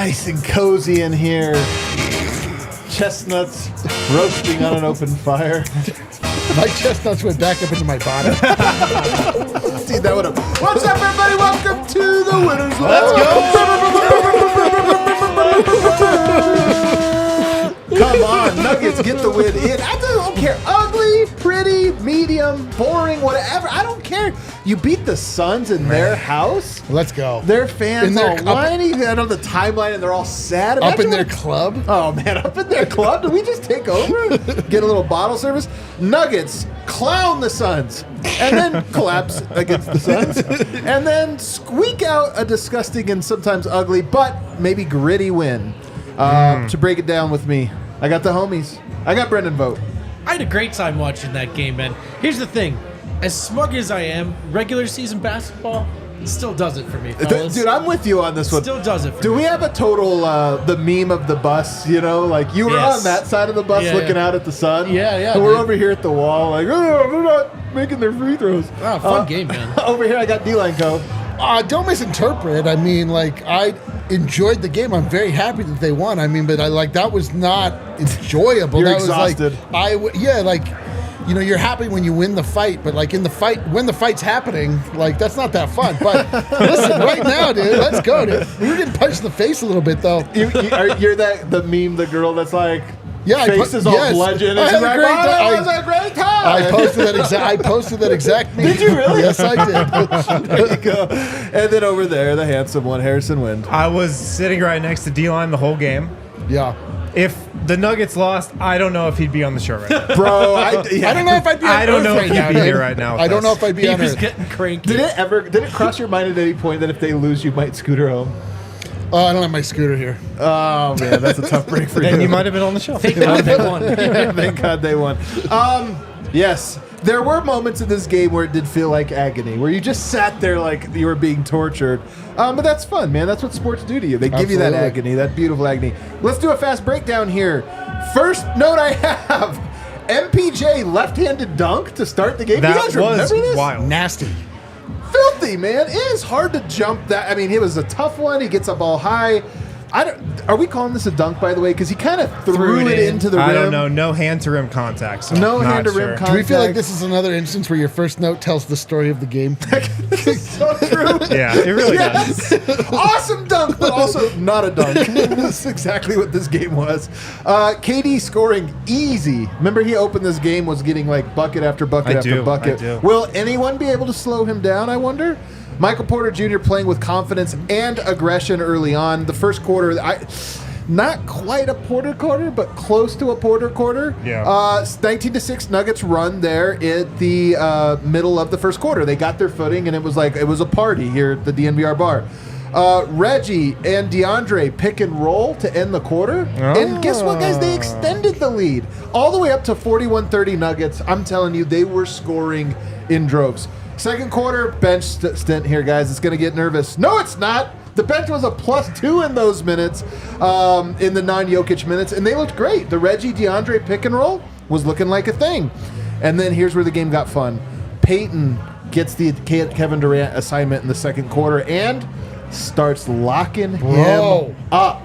Nice and cozy in here. Chestnuts roasting on an open fire. My chestnuts went back up into my body. See, that would have. What's up, everybody? Welcome to the Winners Let's go. Come on, Nuggets, get the win in. I don't care. Ugly, pretty, medium, boring, whatever. I don't care. You beat the Suns in their house. Let's go. Their fans In their all whiny. They're on the timeline and they're all sad. Up in Imagine their what- club. Oh, man, up in their club? Did we just take over? Get a little bottle service? Nuggets clown the Suns and then collapse against the Suns and then squeak out a disgusting and sometimes ugly but maybe gritty win. To break it down with me, I got the homies. I got Brendan Vogt. I had a great time watching that game, man. Here's the thing. As smug as I am, regular season basketball still does it for me, fellas. Dude, I'm with you on this one. Still does it for me. Do we have a total, the meme of the bus, you know? Like, you were Yes. on that side of the bus Yeah, looking yeah. out at the sun. Yeah, yeah, And we're dude. over here at the wall, like, oh, they're not making their free throws. Oh, fun game, man. Over here, I got D-Line Co. Don't misinterpret. I mean, like, I enjoyed the game. I'm very happy that they won. I mean, but that was not enjoyable. You're that exhausted. Was like, you know, you're happy when you win the fight, but like in the fight, when the fight's happening, like that's not that fun. But listen, right now, dude, let's go, dude. We were getting punched in the face a little bit, though. You're the meme, the girl that's like, Yeah, face is all yes. bludgeoned. I And had she's a like, great oh, time. that was a great time. I posted that exact meme. Did you really? Yes, I did. There you go. And then over there, the handsome one, Harrison Wind. I was sitting right next to D-Line the whole game. Yeah. If the Nuggets lost, I don't know if he'd be on the show right now. Bro, I don't know if I'd be on I don't Earth know right if he'd now, be dude. here right now with I don't us. know if I'd be He on was Earth. getting cranky. Did it cross your mind at any point that if they lose, you might scooter home? Oh, I don't have my scooter here. Oh, man, that's a tough break for you. Then you might have been on the show. Thank God they won. Thank God they won. Yes, there were moments in this game where it did feel like agony, where you just sat there like you were being tortured. But that's fun, man. That's what sports do to you. They give you that Absolutely. agony, that beautiful agony. Let's do a fast breakdown here. First note I have, MPJ left-handed dunk to start the game. That you guys was remember this? wild. Nasty. Filthy, man. It is hard to jump that. I mean, it was a tough one. He gets up all high. Are we calling this a dunk, by the way? Because he kind of threw it into the rim. I don't know. No hand-to-rim contact. So No not hand-to-rim sure. contact. Do we feel like this is another instance where your first note tells the story of the game? This is so true. Yeah, it really does. Yes. Awesome dunk, but also not a dunk. That's exactly what this game was. KD scoring easy. Remember, he opened this game, was getting like bucket after bucket after bucket. I do. Will anyone be able to slow him down, I wonder? Michael Porter Jr. playing with confidence and aggression early on. The first quarter, not quite a Porter quarter, but close to a Porter quarter. Yeah. 19-6 Nuggets run there at the middle of the first quarter. They got their footing, and it was a party here at the DNVR Bar. Reggie and DeAndre pick and roll to end the quarter. And guess what, guys? They extended the lead all the way up to 41-30 Nuggets. I'm telling you, they were scoring in droves. Second quarter, bench stint here, guys. It's going to get nervous. No, it's not. The bench was a +2 in those minutes, in the non-Jokic minutes, and they looked great. The Reggie DeAndre pick and roll was looking like a thing. And then here's where the game got fun. Peyton gets the Kevin Durant assignment in the second quarter and starts locking him up.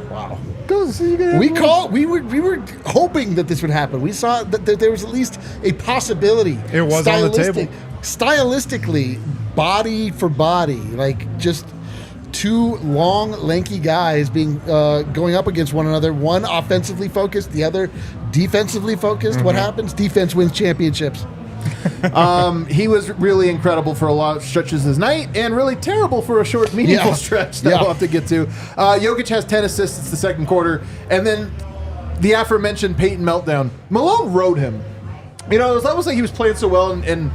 Wow. We We were hoping that this would happen. We saw that there was at least a possibility. It was on the table. Stylistically, body for body, like just two long, lanky guys being going up against one another. One offensively focused, the other defensively focused. What happens? Defense wins championships. He was really incredible for a lot of stretches this night and really terrible for a short, meaningful stretch that we'll have to get to. Jokic has 10 assists. It's the second quarter. And then the aforementioned Peyton meltdown. Malone rode him. You know, it was almost like he was playing so well, and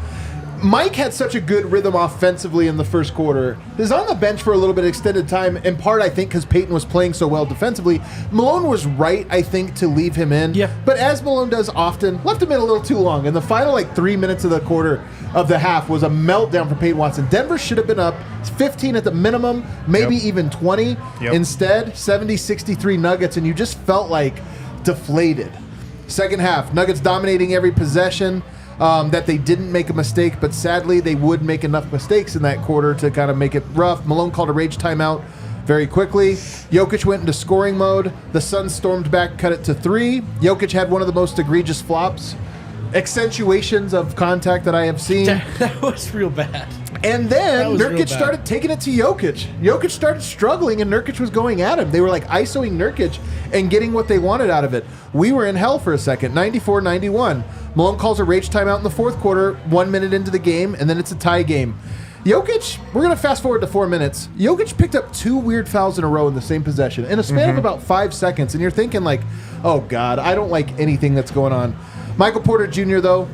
Mike had such a good rhythm offensively in the first quarter. He was on the bench for a little bit of extended time, in part, I think, because Peyton was playing so well defensively. Malone was right, I think, to leave him in. Yeah. But as Malone does often, left him in a little too long. And the final, 3 minutes of the quarter of the half was a meltdown for Peyton Watson. Denver should have been up 15 at the minimum, maybe even 20. Instead, 70-63 Nuggets, and you just felt like deflated. Second half, Nuggets dominating every possession. That they didn't make a mistake, but sadly they would make enough mistakes in that quarter to kind of make it rough. Malone called a rage timeout. very quickly. Jokic went into scoring mode. The Suns stormed back, cut it to 3. Jokic had one of the most egregious flops, accentuations of contact that I have seen. That was real bad. And then That was real Nurkic bad. started taking it to Jokic. Jokic started struggling, and Nurkic was going at him. They were like ISOing Nurkic and getting what they wanted out of it. We were in hell for a second, 94-91. Malone calls a rage timeout in the fourth quarter, 1 minute into the game, and then it's a tie game. Jokic, we're going to fast forward to 4 minutes. Jokic picked up 2 weird fouls in a row in the same possession in a span of about 5 seconds, and you're thinking like, oh, God, I don't like anything that's going on. Michael Porter Jr., though,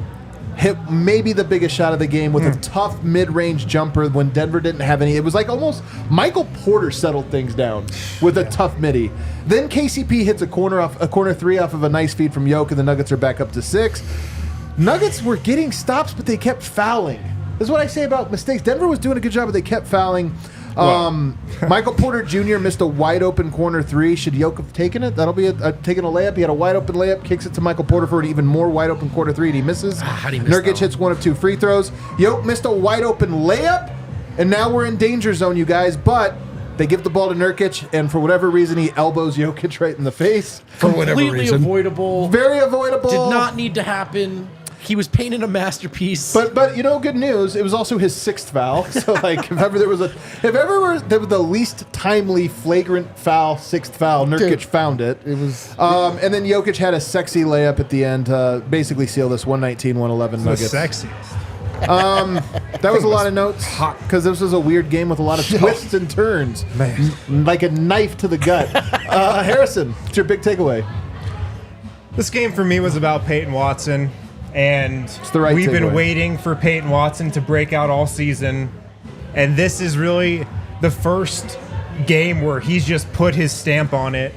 hit maybe the biggest shot of the game with a tough mid-range jumper when Denver didn't have any. It was like almost Michael Porter settled things down with a tough midi. Then KCP hits a corner 3 off of a nice feed from Jokic, and the Nuggets are back up to 6. Nuggets were getting stops, but they kept fouling. This is what I say about mistakes. Denver was doing a good job, but they kept fouling. Michael Porter Jr. missed a wide-open corner 3. Should Jokic have taken it? That'll be taking a layup. He had a wide-open layup, kicks it to Michael Porter for an even more wide-open corner 3, and he misses. How'd he miss Nurkic that hits one of 2 free throws. Jokic missed a wide-open layup, and now we're in danger zone, you guys. But they give the ball to Nurkic, and for whatever reason, he elbows Jokic right in the face. For whatever Completely reason. avoidable. Very avoidable. Did not need to happen. He was painting a masterpiece. But you know, good news. It was also his 6th foul. So like, if ever there was the least timely flagrant foul, 6th foul, Nurkic Dude, found it. It was. And then Jokic had a sexy layup at the end to basically seal this 119-111 The Nuggets. sexiest. That was a lot of notes because this was a weird game with a lot of twists and turns, like a knife to the gut. Harrison, what's your big takeaway? This game for me was about Peyton Watson, and the right we've been takeaway. waiting for Peyton Watson to break out all season, and this is really the first game where he's just put his stamp on it.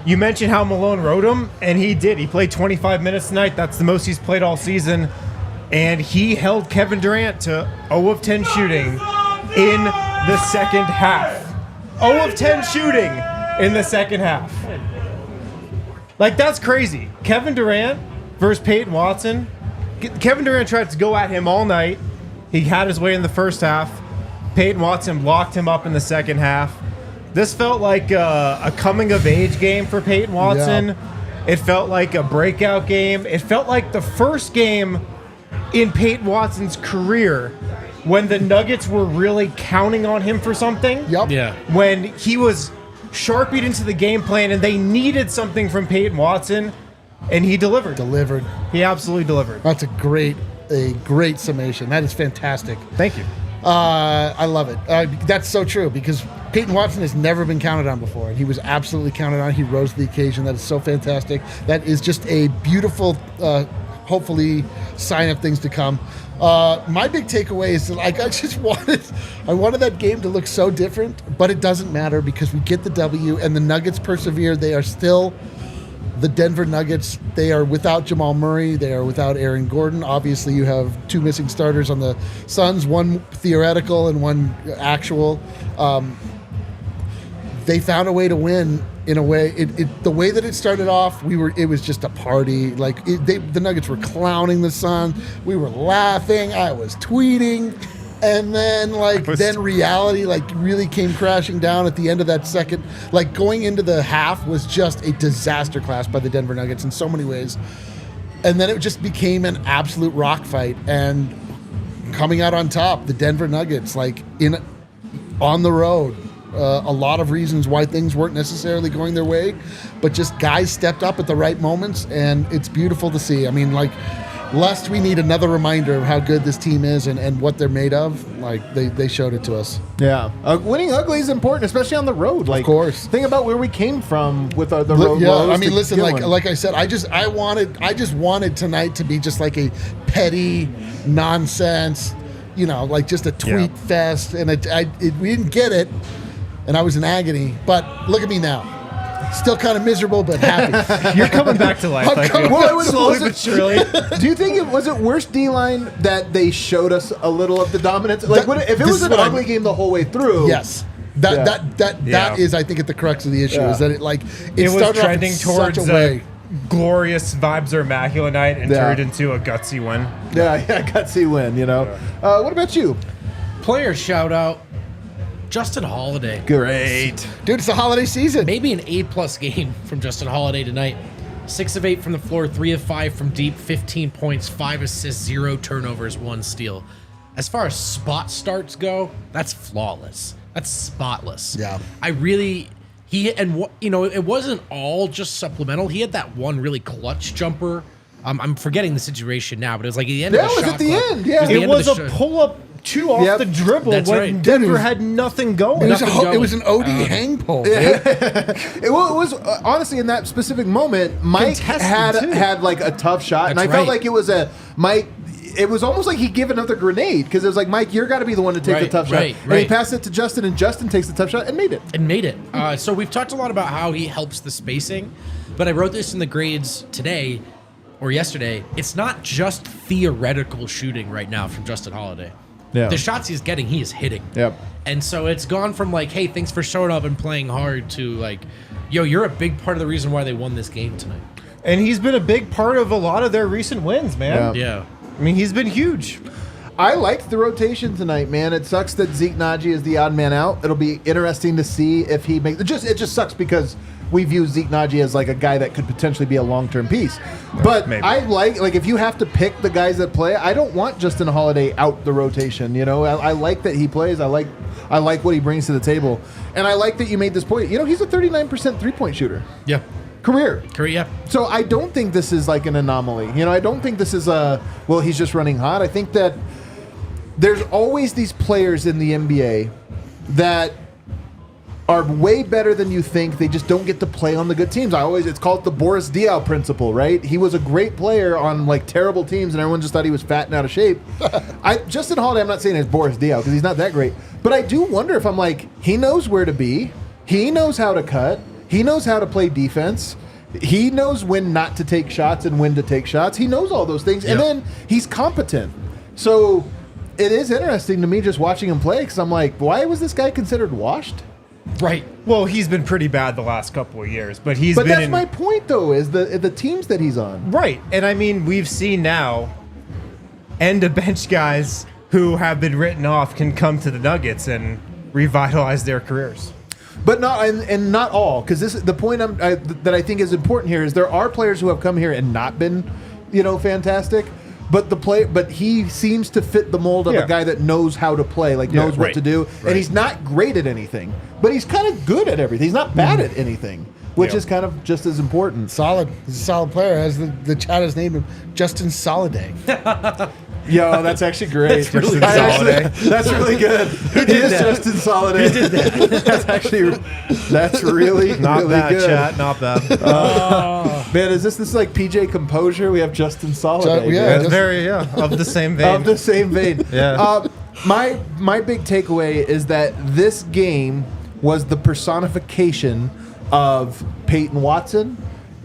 You mentioned how Malone rode him, and he did. He played 25 minutes tonight. That's the most he's played all season, and he held Kevin Durant to 0 of 10 shooting in the second half. 0 of 10 shooting in the second half. Like, that's crazy. Kevin Durant versus Peyton Watson. Kevin Durant tried to go at him all night. He had his way in the first half. Peyton Watson locked him up in the second half. This felt like a coming-of-age game for Peyton Watson. Yeah. It felt like a breakout game. It felt like the first game in Peyton Watson's career when the Nuggets were really counting on him for something. Yep. yeah. When he was sharpied into the game plan and they needed something from Peyton Watson, and he delivered. Delivered. He absolutely delivered. That's a great summation. That is fantastic. Thank you. I love it. That's so true because Peyton Watson has never been counted on before, and he was absolutely counted on. He rose to the occasion. That is so fantastic. That is just a beautiful, hopefully, sign of things to come. My big takeaway is that, like, I wanted that game to look so different, but it doesn't matter because we get the W, and the Nuggets persevere. They are still the Denver Nuggets. They are without Jamal Murray. They are without Aaron Gordon. Obviously, you have 2 missing starters on the Suns, one theoretical and one actual. They found a way to win in a way. The way that it started off, it was just a party. Like the Nuggets were clowning the Suns. We were laughing. I was tweeting. And then, then reality, really came crashing down at the end of that second. Like, going into the half was just a disaster class by the Denver Nuggets in so many ways. And then it just became an absolute rock fight. And coming out on top, the Denver Nuggets, on the road. A lot of reasons why things weren't necessarily going their way, but just guys stepped up at the right moments, and it's beautiful to see. I mean, lest we need another reminder of how good this team is and what they're made of, they showed it to us. Yeah, winning ugly is important, especially on the road. Of course. Think about where we came from with the road. Yeah, lows I mean, to listen, get one. like I said, I just wanted tonight to be just like a petty nonsense, just a tweet fest, and we didn't get it, and I was in agony. But look at me now. Still kind of miserable, but happy. You're coming back to life. I feel. Well, it was- Slowly was it- but surely. Do you think it was worse D-line that they showed us a little of the dominance? If it this was is an what ugly game the whole way through, Yes. Yeah. That is, I think, at the crux of the issue, Yeah. is that it It was started off trending in towards such a way. glorious vibes are immaculate night and Yeah. turned into a gutsy win. yeah, gutsy win. What about you? Player shout out. Justin Holiday. Great. Dude, it's the holiday season. Maybe an A+ game from Justin Holiday tonight. 6 of 8 from the floor, 3 of 5 from deep, 15 points, 5 assists, 0 turnovers, 1 steal. As far as spot starts go, that's flawless. That's spotless. Yeah. It wasn't all just supplemental. He had that one really clutch jumper. I'm forgetting the situation now, but it was like at the end of the shot. That was at the clock. end, yeah. It was a pull-up 2 off the dribble That's when right. Denver had nothing going. It was an OD hang pull. Dude. It was honestly in that specific moment, Mike had like a tough shot, and I felt like it was Mike. It was almost like he gave another grenade because it was like, Mike, you're got to be the one to take the tough shot. And he passed it to Justin, and Justin takes the tough shot and made it. So we've talked a lot about how he helps the spacing, but I wrote this in the grades today or yesterday. It's not just theoretical shooting right now from Justin Holiday. Yeah. The shots he's getting, he is hitting. Yep. And so it's gone from like, hey, thanks for showing up and playing hard to like, yo, you're a big part of the reason why they won this game tonight. And he's been a big part of a lot of their recent wins, man. Yeah. I mean, he's been huge. I liked the rotation tonight, man. It sucks that Zeke Naji is the odd man out. It'll be interesting to see if he makes it. Just sucks because we view Zeke Naji as like a guy that could potentially be a long-term piece. But maybe. I like if you have to pick the guys that play, I don't want Justin Holiday out the rotation. You know, I like that he plays. I like what he brings to the table, and I like that you made this point. You know, he's a 39% three-point shooter. Yeah. Career. So I don't think this is like an anomaly. You know, I don't think this is he's just running hot. I think that there's always these players in the NBA that are way better than you think. They just don't get to play on the good teams. It's called the Boris Diaw principle, right? He was a great player on like terrible teams, and everyone just thought he was fat and out of shape. Justin Holiday, I'm not saying it's Boris Diaw because he's not that great, but I do wonder if I'm like, he knows where to be. He knows how to cut. He knows how to play defense. He knows when not to take shots and when to take shots. He knows all those things. Yep. And then he's competent. So it is interesting to me just watching him play because I'm like, why was this guy considered washed? Right. Well, he's been pretty bad the last couple of years, but But that's my point, though, is the teams that he's on. Right. And I mean, we've seen now end-of-bench guys who have been written off can come to the Nuggets and revitalize their careers. But not and not all, because this the point that I think is important here is there are players who have come here and not been, fantastic. But he seems to fit the mold of a guy that knows how to play, knows what to do, and he's not great at anything, but he's kind of good at everything. He's not bad at anything, which is kind of just as important. Solid. He's a solid player. As the chat has named him, Justin Soliday. Yo, that's actually great. That's really Soliday. That's really good. Who did that? Justin Soliday. Who did that? That's really not really bad, good. Chat. Not bad. Man, is this like PJ Composure? We have Justin Soliday. Of the same vein. Of the same vein. Yeah. My big takeaway is that this game was the personification of Peyton Watson,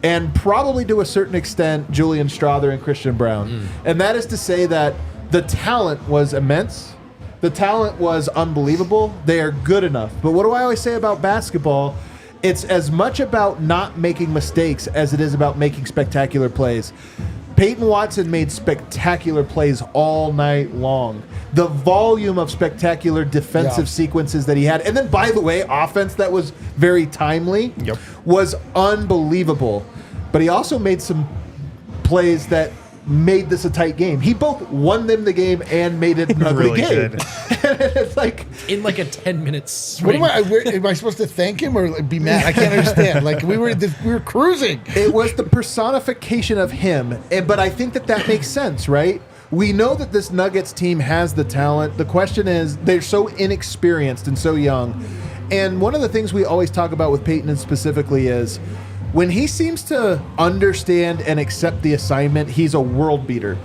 and probably to a certain extent, Julian Strawther and Christian Brown. And that is to say that the talent was immense. The talent was unbelievable. They are good enough. But what do I always say about basketball? It's as much about not making mistakes as it is about making spectacular plays. Peyton Watson made spectacular plays all night long. The volume of spectacular defensive sequences that he had, and then, by the way, offense that was very timely, was unbelievable. But he also made some plays that made this a tight game. He both won them the game and made it an ugly game. It's like in like a 10-minute swing. Am I supposed to thank him or be mad? I can't understand. Like we were cruising. It was the personification of him, but I think that makes sense, right? We know that this Nuggets team has the talent. The question is, they're so inexperienced and so young. And one of the things we always talk about with Peyton specifically is when he seems to understand and accept the assignment, he's a world beater.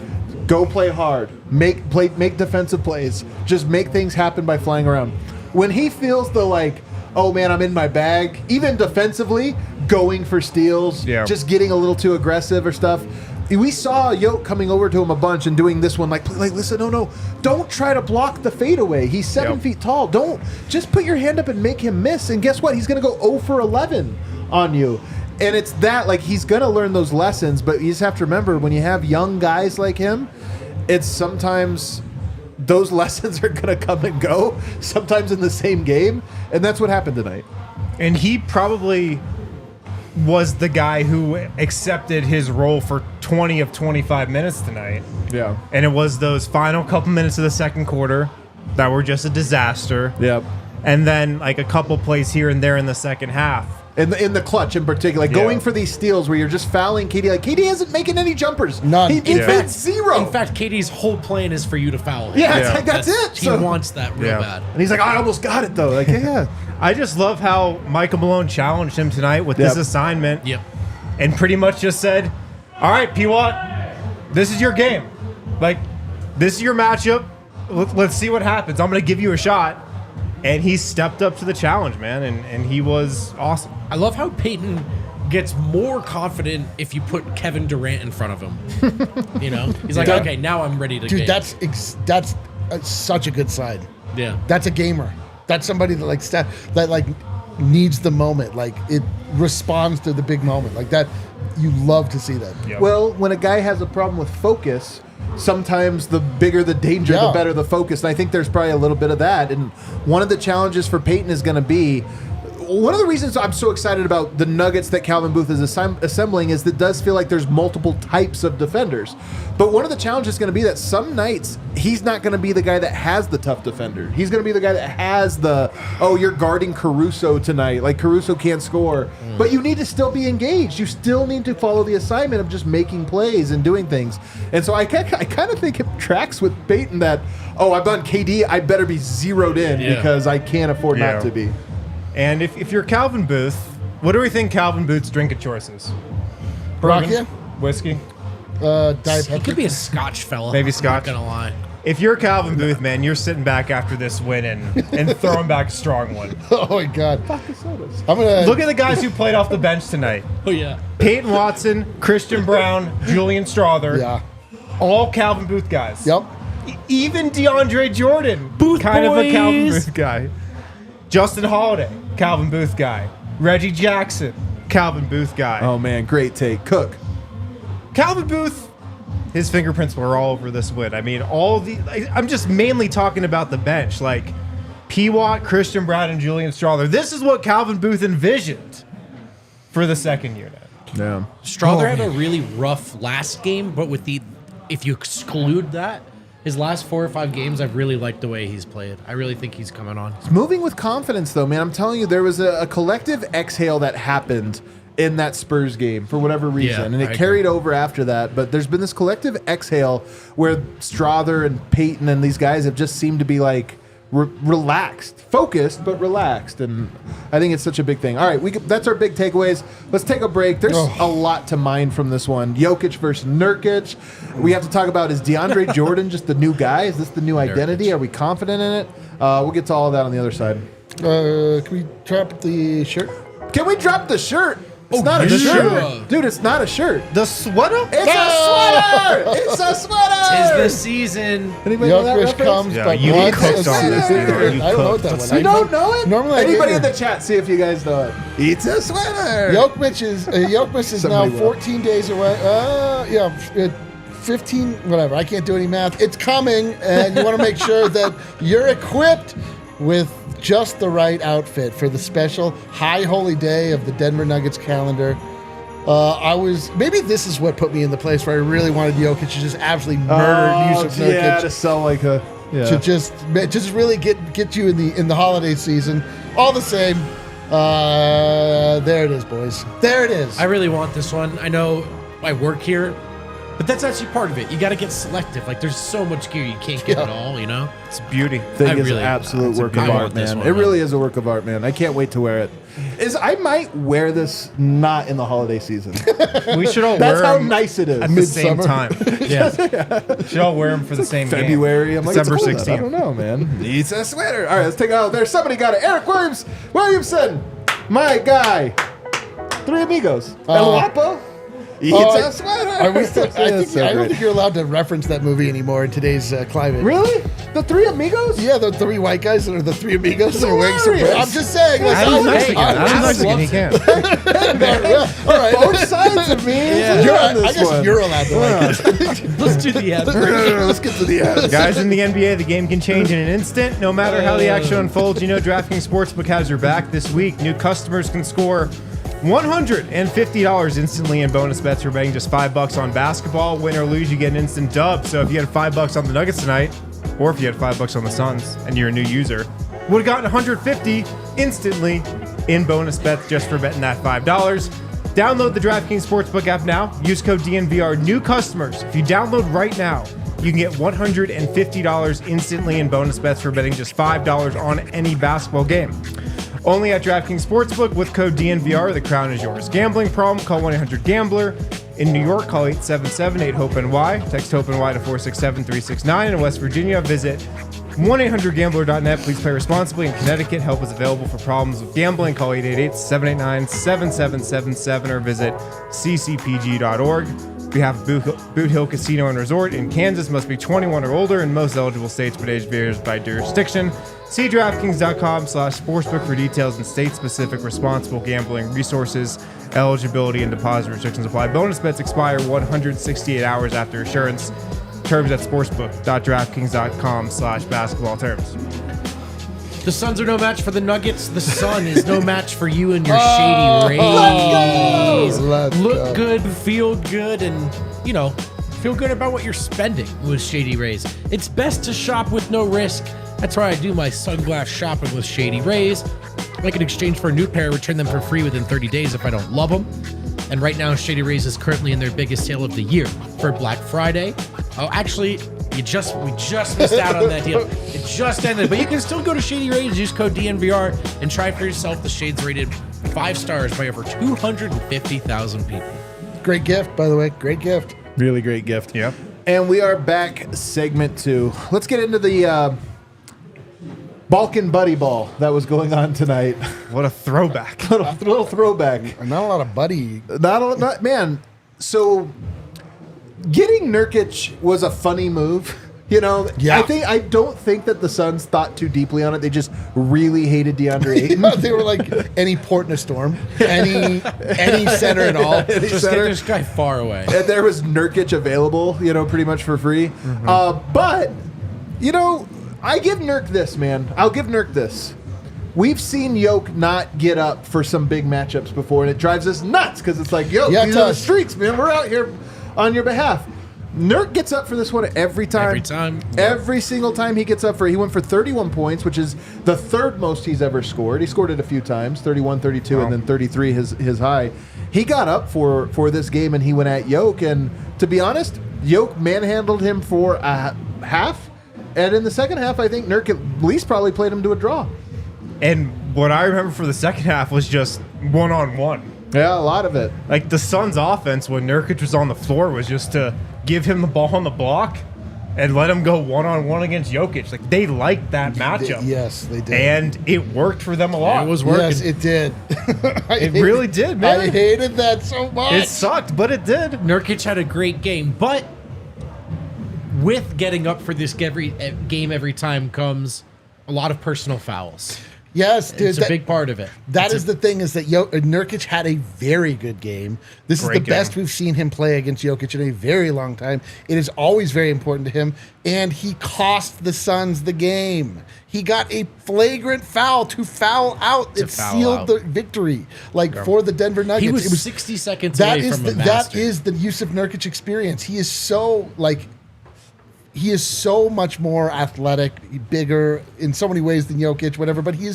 Go play hard. Make defensive plays. Just make things happen by flying around. When he feels the oh man, I'm in my bag, even defensively, going for steals, just getting a little too aggressive or stuff. We saw Jokic coming over to him a bunch and doing this one, listen, no, don't try to block the fadeaway. He's 7 feet tall. Don't just put your hand up and make him miss. And guess what? He's going to go 0 for 11 on you. And it's that, he's going to learn those lessons, but you just have to remember when you have young guys like him, it's sometimes those lessons are going to come and go sometimes in the same game, and that's what happened tonight. And he probably was the guy who accepted his role for 20 of 25 minutes tonight. Yeah. And it was those final couple minutes of the second quarter that were just a disaster. Yep. And then like a couple plays here and there in the second half. In the clutch in particular, like going for these steals where you're just fouling KD. Like KD isn't making any jumpers. None. He made zero. In fact, KD's whole plan is for you to foul him. Yeah, it's like, that's it. He wants that real bad. And he's like, I almost got it though. Like, yeah. I just love how Michael Malone challenged him tonight with this assignment. Yep. And pretty much just said, all right, P-Watt, this is your game. Like, this is your matchup. Let's see what happens. I'm going to give you a shot. And he stepped up to the challenge, man, and he was awesome. I love how Peyton gets more confident if you put Kevin Durant in front of him. You know? He's like, okay, now I'm ready to Dude, game. that's such a good sign. Yeah. That's a gamer. That's somebody that that needs the moment. Like it responds to the big moment. Like that, you love to see that. Yep. Well, when a guy has a problem with focus, sometimes the bigger the danger, the better the focus. And I think there's probably a little bit of that. And one of the challenges for Peyton is going to be, one of the reasons I'm so excited about the Nuggets that Calvin Booth is assembling is that it does feel like there's multiple types of defenders. But one of the challenges is going to be that some nights he's not going to be the guy that has the tough defender. He's going to be the guy that has the, you're guarding Caruso tonight. Like Caruso can't score. But you need to still be engaged. You still need to follow the assignment of just making plays and doing things. And so I kind of think it tracks with Peyton that, I've done KD, I better be zeroed in because I can't afford not to be. And if you're Calvin Booth, what do we think Calvin Booth's drinking choices? Bourbon? Whiskey? Diet He Pepsi. could be a Scotch fella. Maybe Scotch. I'm not gonna lie. If you're Calvin Booth, man, you're sitting back after this win and throwing back a strong one. Oh my God. I'm gonna Look at the guys who played off the bench tonight. Oh yeah. Peyton Watson, Christian Brown, Julian Strother. Yeah. All Calvin Booth guys. Yep. Even DeAndre Jordan. Booth kind of a Calvin boys. Booth guy. Justin Holiday, Calvin Booth guy. Reggie Jackson, Calvin Booth guy. Oh man, great take. Cook. Calvin Booth, his fingerprints were all over this win. I mean, I'm just mainly talking about the bench. Like P-Watt, Christian Brown, and Julian Strother. This is what Calvin Booth envisioned for the second unit. Yeah. Strother had a really rough last game, but if you exclude that, his last 4 or 5 games, I've really liked the way he's played. I really think he's coming on. Moving with confidence, though, man. I'm telling you, there was a collective exhale that happened in that Spurs game for whatever reason, and it carried over after that. But there's been this collective exhale where Strother and Peyton and these guys have just seemed to be like relaxed, focused, but relaxed, and I think it's such a big thing. All right, that's our big takeaways. Let's take a break. There's a lot to mine from this one. Jokic versus Nurkic. We have to talk about, is DeAndre Jordan just the new guy? Is this the new identity? Are we confident in it? We'll get to all of that on the other side. Can we drop the shirt? Can we drop the shirt? It's not a shirt. Dude, it's not a shirt. The sweater? It's a sweater! It's a sweater! 'Tis the season. Anybody know that Jokic reference? comes, Yeah, but you once cooked a on this, season. Leroy. You I don't know what cooked. that one. You don't know it? Normally I Anybody do. in the chat, see if you guys know it. It's a sweater! Jokic is now Somebody will. 14 days away. 15, whatever. I can't do any math. It's coming, and you want to make sure that you're equipped with just the right outfit for the special high holy day of the Denver Nuggets calendar. Maybe this is what put me in the place where I really wanted Jokic to just absolutely murder Yusuf Nurkic. Yeah, to sell like a... Yeah. To just really get you in the holiday season. All the same, there it is, boys. There it is. I really want this one. I know I work here, but that's actually part of it. You got to get selective. Like, there's so much gear, you can't get it all, you know? It's beauty. Thing is an absolute work of I art, want this man. one, It man. really is a work of art, man. I can't wait to wear it. I might wear this not in the holiday season. We should all That's wear how them nice it is. at the same Midsummer. time. Yeah. Should all wear them for the same February. game. I'm like, December it's cold out. I 16th. don't know, man. Needs a sweater. All right, let's take it out there. Somebody got it. Eric Williamson, my guy. Three Amigos. El Guapo. Eats a sweater. Are we still, I That's so don't great. think you're allowed to reference that movie anymore in today's climate. Really? The Three Amigos? Yeah, the three white guys or the three amigos that are wearing some. Hilarious. I'm just saying. Adam's listen, Mexican. Adam's Mexican. He can. All right. Both sides of me. I guess you're allowed to like it. Let's do the ad. Let's get to the ads. Guys, in the NBA, the game can change in an instant. No matter how the action unfolds, you know DraftKings Sportsbook has your back this week. New customers can score $150 instantly in bonus bets for betting just $5 on basketball. Win or lose, you get an instant dub. So if you had $5 on the Nuggets tonight, or if you had $5 on the Suns and you're a new user, would have gotten $150 instantly in bonus bets just for betting that $5. Download the DraftKings Sportsbook app now. Use code DNVR. New customers, if you download right now, you can get $150 instantly in bonus bets for betting just $5 on any basketball game. Only at DraftKings Sportsbook with code DNVR. The crown is yours. Gambling problem? Call 1-800-GAMBLER. In New York, call 877-8-HOPE-NY. Text HOPE-NY to 467-369. In West Virginia, visit 1-800-GAMBLER.net. Please play responsibly. In Connecticut, help is available for problems with gambling. Call 888-789-7777 or visit ccpg.org. We have Boot Hill Casino and Resort in Kansas. Must be 21 or older in most eligible states, but age varies by jurisdiction. See DraftKings.com/sportsbook for details and state-specific responsible gambling resources. Eligibility and deposit restrictions apply. Bonus bets expire 168 hours after issuance. Terms at sportsbook.draftkings.com/basketball terms. The Suns are no match for the Nuggets. The Sun is no match for you and your shady Rays. Let's Look go. good, feel good, and, feel good about what you're spending with Shady Rays. It's best to shop with no risk. That's why I do my sunglass shopping with Shady Rays. I can exchange for a new pair, return them for free within 30 days if I don't love them. And right now, Shady Rays is currently in their biggest sale of the year for Black Friday. Oh, actually, we just missed out on that deal. It just ended, but you can still go to Shady Rays, use code DNVR, and try for yourself. The shades rated 5 stars by over 250,000 people. Great gift, by the way. Great gift. Really great gift. Yep. And we are back, segment 2. Let's get into the Balkan Buddy Ball that was going on tonight. What a throwback. little throwback. Not a lot of buddy. Man, so getting Nurkic was a funny move. Yeah. I don't think that the Suns thought too deeply on it. They just really hated DeAndre Ayton. They were like any port in a storm, any center at all. Any Just center. get this guy far away. And there was Nurkic available, pretty much for free. But, I give Nurk this, man. I'll give Nurk this. We've seen Jokic not get up for some big matchups before, and it drives us nuts because it's like, Yeah, it these are the does. streaks, man. We're out here on your behalf. Nurk gets up for this one every time. Every time. Every single time he gets up he went for 31 points, which is the third most he's ever scored. He scored it a few times, 31, 32, and then 33 his high. He got up for this game, and he went at Jokic, and to be honest, Jokic manhandled him for a half, and in the second half, I think Nurk at least probably played him to a draw. And what I remember for the second half was just one-on-one. Yeah, a lot of it. Like the Suns' offense when Nurkic was on the floor was just to give him the ball on the block and let him go one-on-one against Jokic. Like they liked that matchup. Yes, they did. And it worked for them a lot. It was working. Yes, it did. It really did, man. I hated that so much. It sucked, but it did. Nurkic had a great game, but with getting up for this game every time comes a lot of personal fouls. Yes, dude. It's a big part of it. That is the thing is that Nurkic had a very good game. This is Great the best game. we've seen him play against Jokic in a very long time. It is always very important to him, and he cost the Suns the game. He got a flagrant foul to foul out. It foul sealed out. the victory, for the Denver Nuggets. He was it was 60 seconds that away is from the, a that master. is the Yusuf Nurkic experience. He is so he is so much more athletic, bigger in so many ways than Jokic, whatever. But he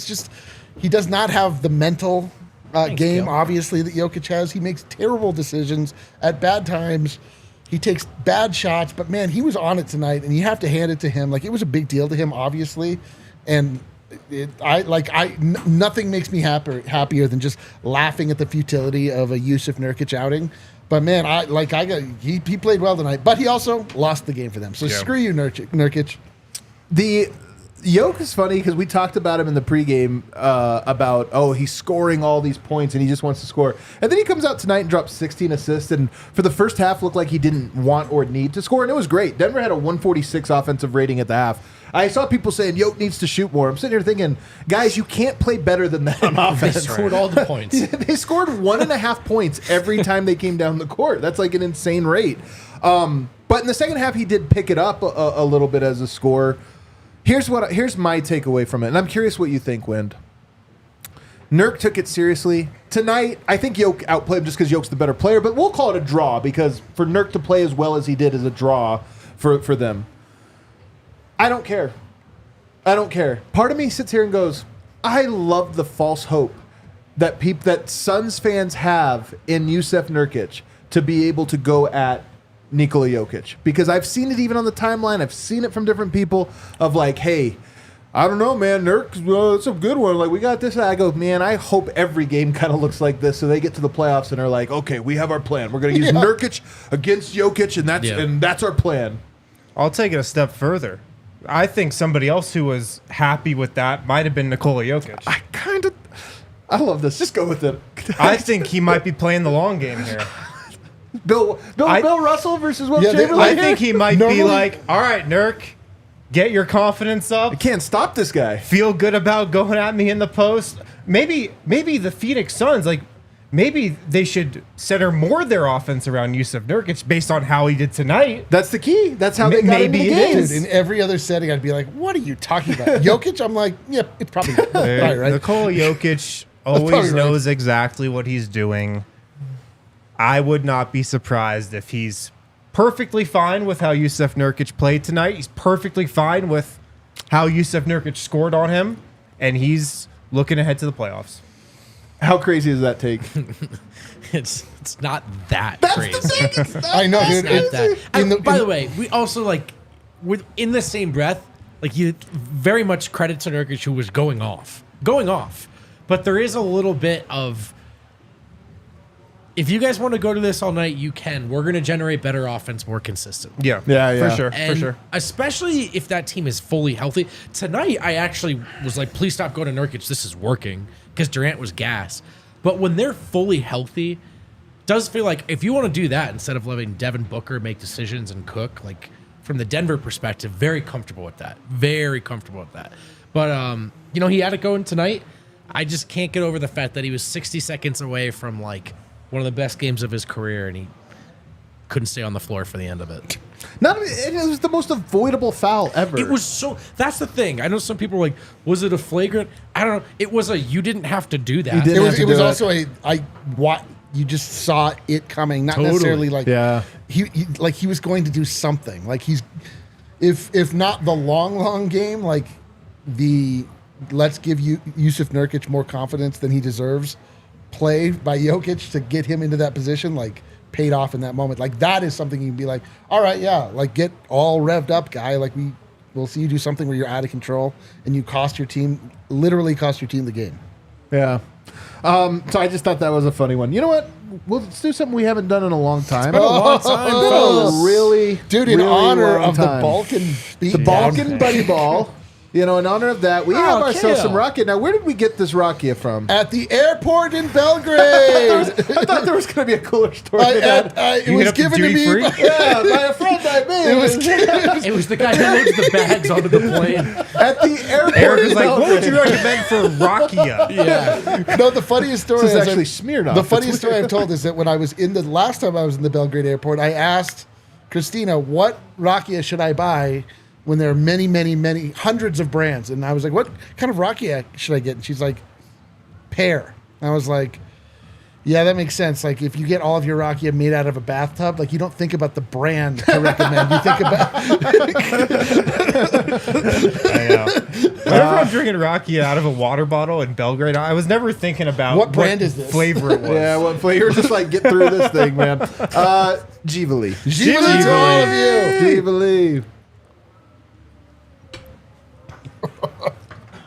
does not have the mental game, Gil. obviously, that Jokic has. He makes terrible decisions at bad times. He takes bad shots. But, man, he was on it tonight, and you have to hand it to him. Like, it was a big deal to him, obviously. And nothing makes me happier than just laughing at the futility of a Yusuf Nurkic outing. But man, he played well tonight, but he also lost the game for them. So screw you, Nurkic. Jokic is funny because we talked about him in the pregame about, he's scoring all these points and he just wants to score. And then he comes out tonight and drops 16 assists, and for the first half looked like he didn't want or need to score, and it was great. Denver had a 146 offensive rating at the half. I saw people saying Jokic needs to shoot more. I'm sitting here thinking, guys, you can't play better than that on offense. They scored all the points. They scored 1.5 points every time they came down the court. That's like an insane rate. But in the second half, he did pick it up a little bit as a scorer. Here's my takeaway from it, and I'm curious what you think, Wind. Nurk took it seriously. Tonight, I think Jokic outplayed him just because Jokic's the better player, but we'll call it a draw because for Nurk to play as well as he did is a draw for them. I don't care. Part of me sits here and goes, I love the false hope that Suns fans have in Jusuf Nurkic to be able to go at Nikola Jokic, because I've seen it even on the timeline. I've seen it from different people of like, hey, I don't know, man, Nurk, it's a good one. Like, we got this. I go, man, I hope every game kind of looks like this so they get to the playoffs and are like, okay, we have our plan. We're going to use Nurkic against Jokic, and that's our plan. I'll take it a step further. I think somebody else who was happy with that might have been Nikola Jokic. I love this. Just go with it. I think he might be playing the long game here. Bill Russell versus Will Chamberlain. I think he might be like, all right, Nurk, get your confidence up. I can't stop this guy. Feel good about going at me in the post. Maybe the Phoenix Suns, like, maybe they should center more of their offense around Jusuf Nurkic based on how he did tonight. That's the key. That's how they got him in the game. Dude, in every other setting, I'd be like, what are you talking about? Jokic? I'm like, yeah, it's probably right. Nikola Jokic always knows exactly what he's doing. I would not be surprised if he's perfectly fine with how Jusuf Nurkic played tonight. He's perfectly fine with how Jusuf Nurkic scored on him, and he's looking ahead to the playoffs. How crazy is that take? It's not that That's crazy. the thing. It's not I know, dude. that. By the way, we also in the same breath, like, you very much credit to Nurkic, who was going off. But there is a little bit of, if you guys want to go to this all night, you can. We're going to generate better offense more consistently. Yeah, for sure, And for sure. especially if that team is fully healthy. Tonight, I actually was like, please stop going to Nurkic. This is working, because Durant was gas. But when they're fully healthy, it does feel like if you want to do that instead of letting Devin Booker make decisions and cook, like, from the Denver perspective, very comfortable with that. But, he had it going tonight. I just can't get over the fact that he was 60 seconds away from, like, one of the best games of his career, and he couldn't stay on the floor for the end of it. It was the most avoidable foul ever. It was so. That's the thing. I know some people are like, was it a flagrant? I don't know. It was you didn't have to do that. It was also you just saw it coming, not necessarily like he was going to do something. Like, he's if not the long game, like the let's give Jusuf Nurkic more confidence than he deserves play by Jokic to get him into that position, like, paid off in that moment. Like, that is something you can be like, all right, yeah, like, get all revved up, guy. Like, we'll see you do something where you're out of control and you literally cost your team the game. Yeah. So I just thought that was a funny one. You know what? Let's do something we haven't done in a long time. Really, dude, in really honor long of time. the Balkan beat The Balkan Buddy Ball. In honor of that, we have ourselves some rakia. Now, where did we get this rakia from? At the airport in Belgrade. I thought there was going to be a cooler story than that. It was given to me by a friend I made. It was the guy who loads the bags onto the plane. At the airport. Eric was like, what would you recommend for rakia? Yeah. No, the funniest story is actually smeared off. The funniest story I've told is that when I was last time I was in the Belgrade airport, I asked Christina, what rakia should I buy when there are many, many, many hundreds of brands? And I was like, what kind of rakia should I get? And she's like, pear. And I was like, yeah, that makes sense. Like, if you get all of your rakia made out of a bathtub, like, you don't think about the brand to recommend. You think about... I know. Whenever I'm drinking rakia out of a water bottle in Belgrade, I was never thinking about what brand is this? Flavor it was. Yeah, what flavor? Just like, get through this thing, man. Jivali. Jivali to all of you. Jivali.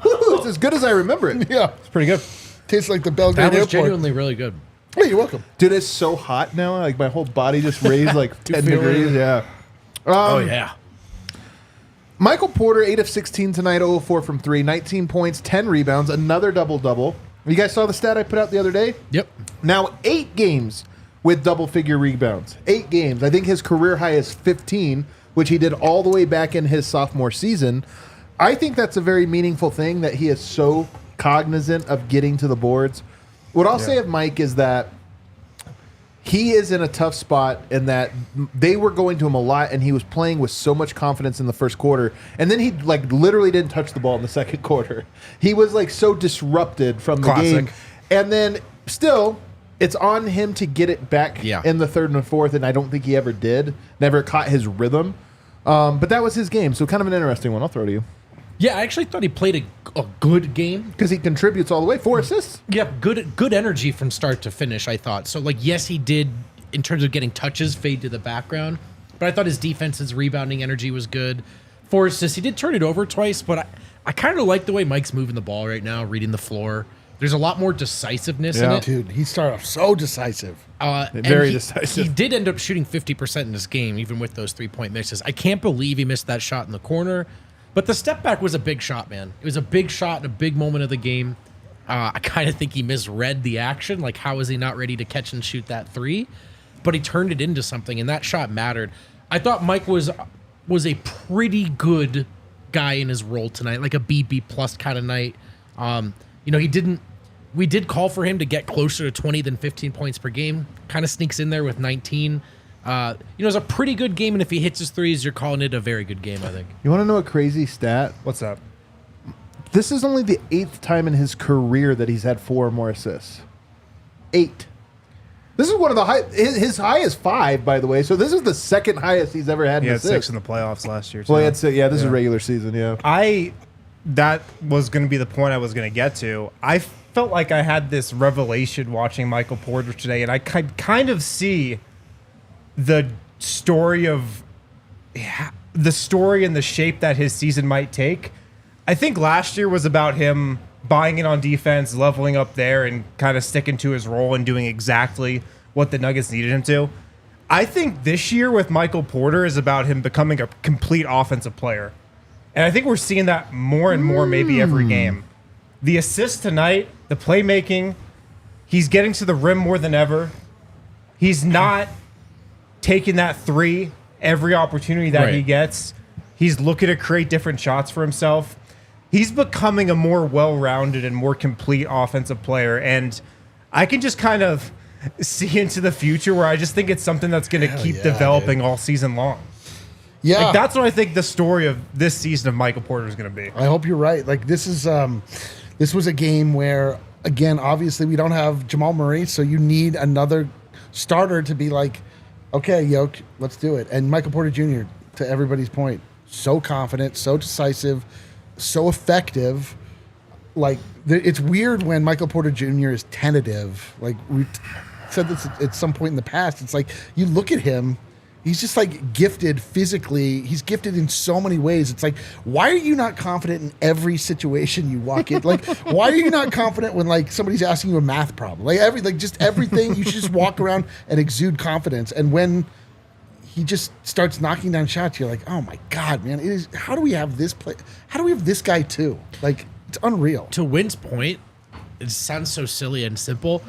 It's as good as I remember it. Yeah. It's pretty good. Tastes like the Belgrade That was airport. genuinely really good. Hey, you're welcome. Dude, it's so hot now. Like, my whole body just raised like 10 degrees. Yeah. Oh, yeah. Michael Porter, 8 of 16 tonight, 0 of 4 from 3, 19 points, 10 rebounds, another double-double. You guys saw the stat I put out the other day? Yep. Now, 8 games with double-figure rebounds. 8 games. I think his career high is 15, which he did all the way back in his sophomore season. I think that's a very meaningful thing that he is so cognizant of getting to the boards. What I'll say of Mike is that he is in a tough spot in that they were going to him a lot, and he was playing with so much confidence in the first quarter, and then he like literally didn't touch the ball in the second quarter. He was like so disrupted from the game, and then still, it's on him to get it back in the third and the fourth, and I don't think he ever did. Never caught his rhythm, but that was his game. So kind of an interesting one. I'll throw to you. Yeah, I actually thought he played a good game. Because he contributes all the way. 4 assists. Yep, good energy from start to finish, I thought. So, like, yes, he did, in terms of getting touches, fade to the background. But I thought his defense's rebounding energy was good. 4 assists. He did turn it over twice, but I kind of like the way Mike's moving the ball right now, reading the floor. There's a lot more decisiveness in it. Dude, he started off so decisive. Very decisive. He did end up shooting 50% in this game, even with those 3-point misses. I can't believe he missed that shot in the corner. But the step back was a big shot, man. It was a big shot in a big moment of the game. I kind of think he misread the action. Like, how is he not ready to catch and shoot that 3? But he turned it into something, and that shot mattered. I thought Mike was a pretty good guy in his role tonight, like a B+ kind of night. We did call for him to get closer to 20 than 15 points per game. Kind of sneaks in there with 19. It's a pretty good game, and if he hits his threes, you're calling it a very good game, I think. You want to know a crazy stat? What's up? This is only the 8th time in his career that he's had 4 or more assists. 8. This is one of the high. His high is 5, by the way. So this is the second highest he's ever had. He in had assists. 6 in the playoffs last year. Too. Well, he had 6. Yeah, this is regular season. Yeah. That was going to be the point I was going to get to. I felt like I had this revelation watching Michael Porter today, and I kind of see the story and the shape that his season might take. I think last year was about him buying in on defense, leveling up there, and kind of sticking to his role and doing exactly what the Nuggets needed him to. I think this year with Michael Porter is about him becoming a complete offensive player. And I think we're seeing that more and more maybe every game. The assists tonight, the playmaking, he's getting to the rim more than ever. He's not taking that 3 every opportunity that he gets. He's looking to create different shots for himself. He's becoming a more well-rounded and more complete offensive player. And I can just kind of see into the future where I just think it's something that's going to keep developing all season long. Yeah. Like, that's what I think the story of this season of Michael Porter is going to be. I hope you're right. Like, this was a game where, again, obviously we don't have Jamal Murray, so you need another starter to be like, okay, Yoke, let's do it. And Michael Porter Jr., to everybody's point, so confident, so decisive, so effective. Like, it's weird when Michael Porter Jr. is tentative. Like, we said this at some point in the past. It's like, you look at him, he's just like gifted physically. He's gifted in so many ways. It's like, why are you not confident in every situation you walk in? Like, why are you not confident when like somebody's asking you a math problem? Like just everything, you should just walk around and exude confidence. And when he just starts knocking down shots, you're like, oh my God, man, how do we have this play? How do we have this guy too? Like, it's unreal. To Wynn's point, it sounds so silly and simple.